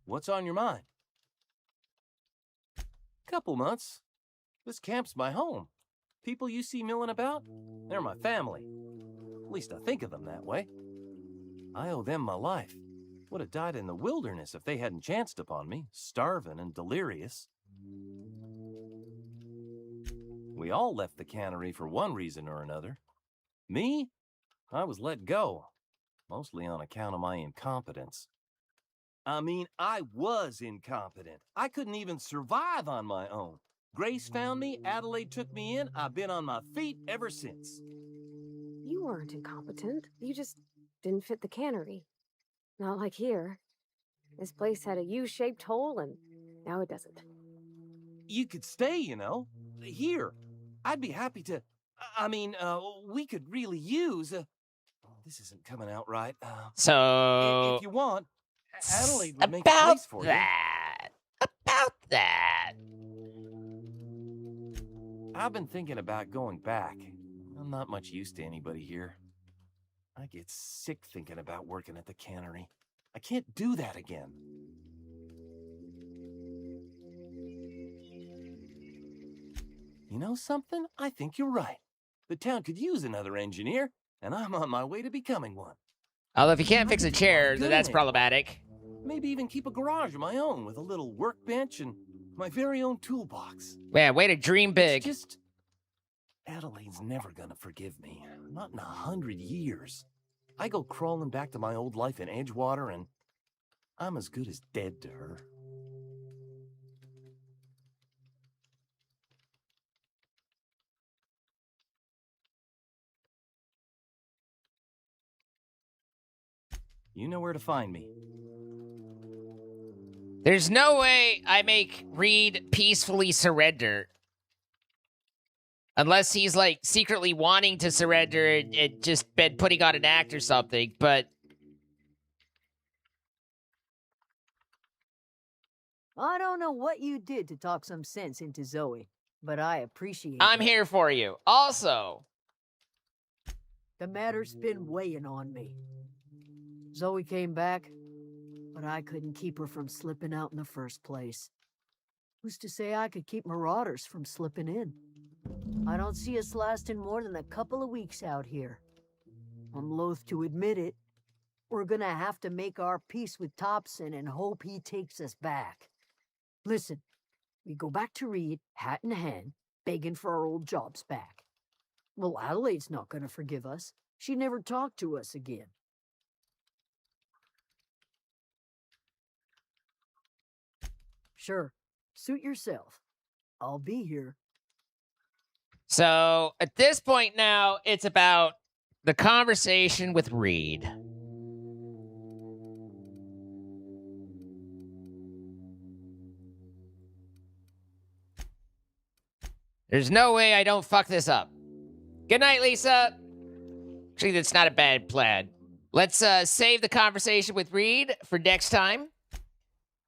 What's on your mind? Couple months. This camp's my home. People you see milling about, they're my family. At least I think of them that way. I owe them my life. Would have died in the wilderness if they hadn't chanced upon me, starving and delirious. We all left the cannery for one reason or another. Me? I was let go, mostly on account of my incompetence. I mean, I was incompetent. I couldn't even survive on my own. Grace found me, Adelaide took me in, I've been on my feet ever since. You weren't incompetent. You just didn't fit the cannery. Not like here. This place had a U-shaped hole, and now it doesn't. You could stay, you know. Here. I'd be happy to... we could really use... this isn't coming out right. So... If you want, Adelaide would make a place for About that. I've been thinking about going back. I'm not much use to anybody here. I get sick thinking about working at the cannery. I can't do that again. You know something? I think you're right. The town could use another engineer, and I'm on my way to becoming one. Although if you can't fix a chair, then that's problematic. Maybe even keep a garage of my own with a little workbench and my very own toolbox. Man, way to dream big. It's just... Adelaide's never gonna forgive me. Not in 100 years. I go crawling back to my old life in Edgewater, and I'm as good as dead to her. You know where to find me. There's no way I make Reed peacefully surrender. Unless he's, like, secretly wanting to surrender and just been putting on an act or something, but... I don't know what you did to talk some sense into Zoe, but I appreciate I'm it. here for you. Also... The matter's been weighing on me. Zoe came back, but I couldn't keep her from slipping out in the first place. Who's to say I could keep marauders from slipping in? I don't see us lasting more than a couple of weeks out here. I'm loath to admit it. We're gonna have to make our peace with Thompson and hope he takes us back. Listen, we go back to Reed, hat in hand, begging for our old jobs back. Well, Adelaide's not gonna forgive us. She never talked to us again. Sure, suit yourself. I'll be here. So, at this point now, it's about the conversation with Reed. There's no way I don't fuck this up. Good night, Lisa. Actually, that's not a bad plan. Let's save the conversation with Reed for next time.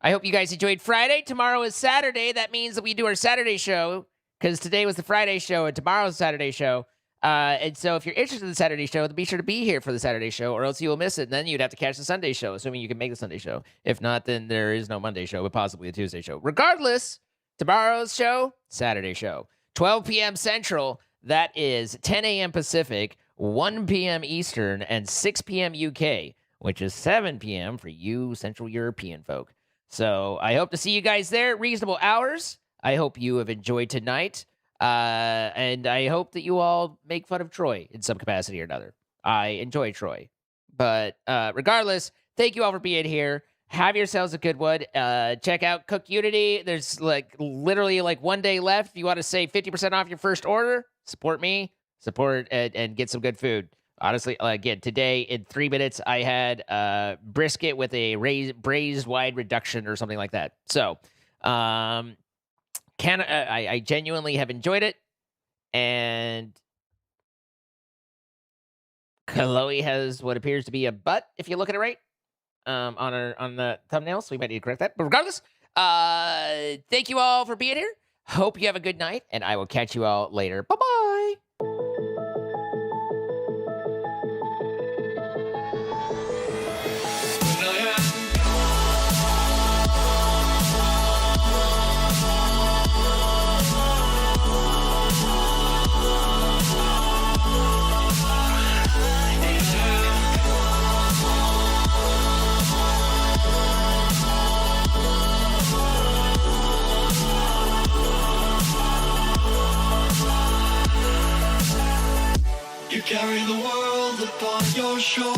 I hope you guys enjoyed Friday. Tomorrow is Saturday. That means that we do our Saturday show, because today was the Friday show and tomorrow's the Saturday show. And so if you're interested in the Saturday show, then be sure to be here for the Saturday show, or else you will miss it. And then you'd have to catch the Sunday show, assuming you can make the Sunday show. If not, then there is no Monday show, but possibly a Tuesday show. Regardless, tomorrow's show, Saturday show. 12 p.m. Central, that is 10 a.m. Pacific, 1 p.m. Eastern, and 6 p.m. UK, which is 7 p.m. for you Central European folk. So I hope to see you guys there at reasonable hours. I hope you have enjoyed tonight. And I hope that you all make fun of Troy in some capacity or another. I enjoy Troy, But regardless, thank you all for being here. Have yourselves a good one. Check out Cook Unity. There's like literally like 1 day left. If you want to save 50% off your first order, support me, support and get some good food. Honestly, again, today in 3 minutes, I had brisket with a braised wide reduction or something like that. So, I genuinely have enjoyed it, and Chloe has what appears to be a butt if you look at it right on the thumbnail, so we might need to correct that. But regardless, thank you all for being here. Hope you have a good night, and I will catch you all later. Bye-bye. You carry the world upon your shoulders.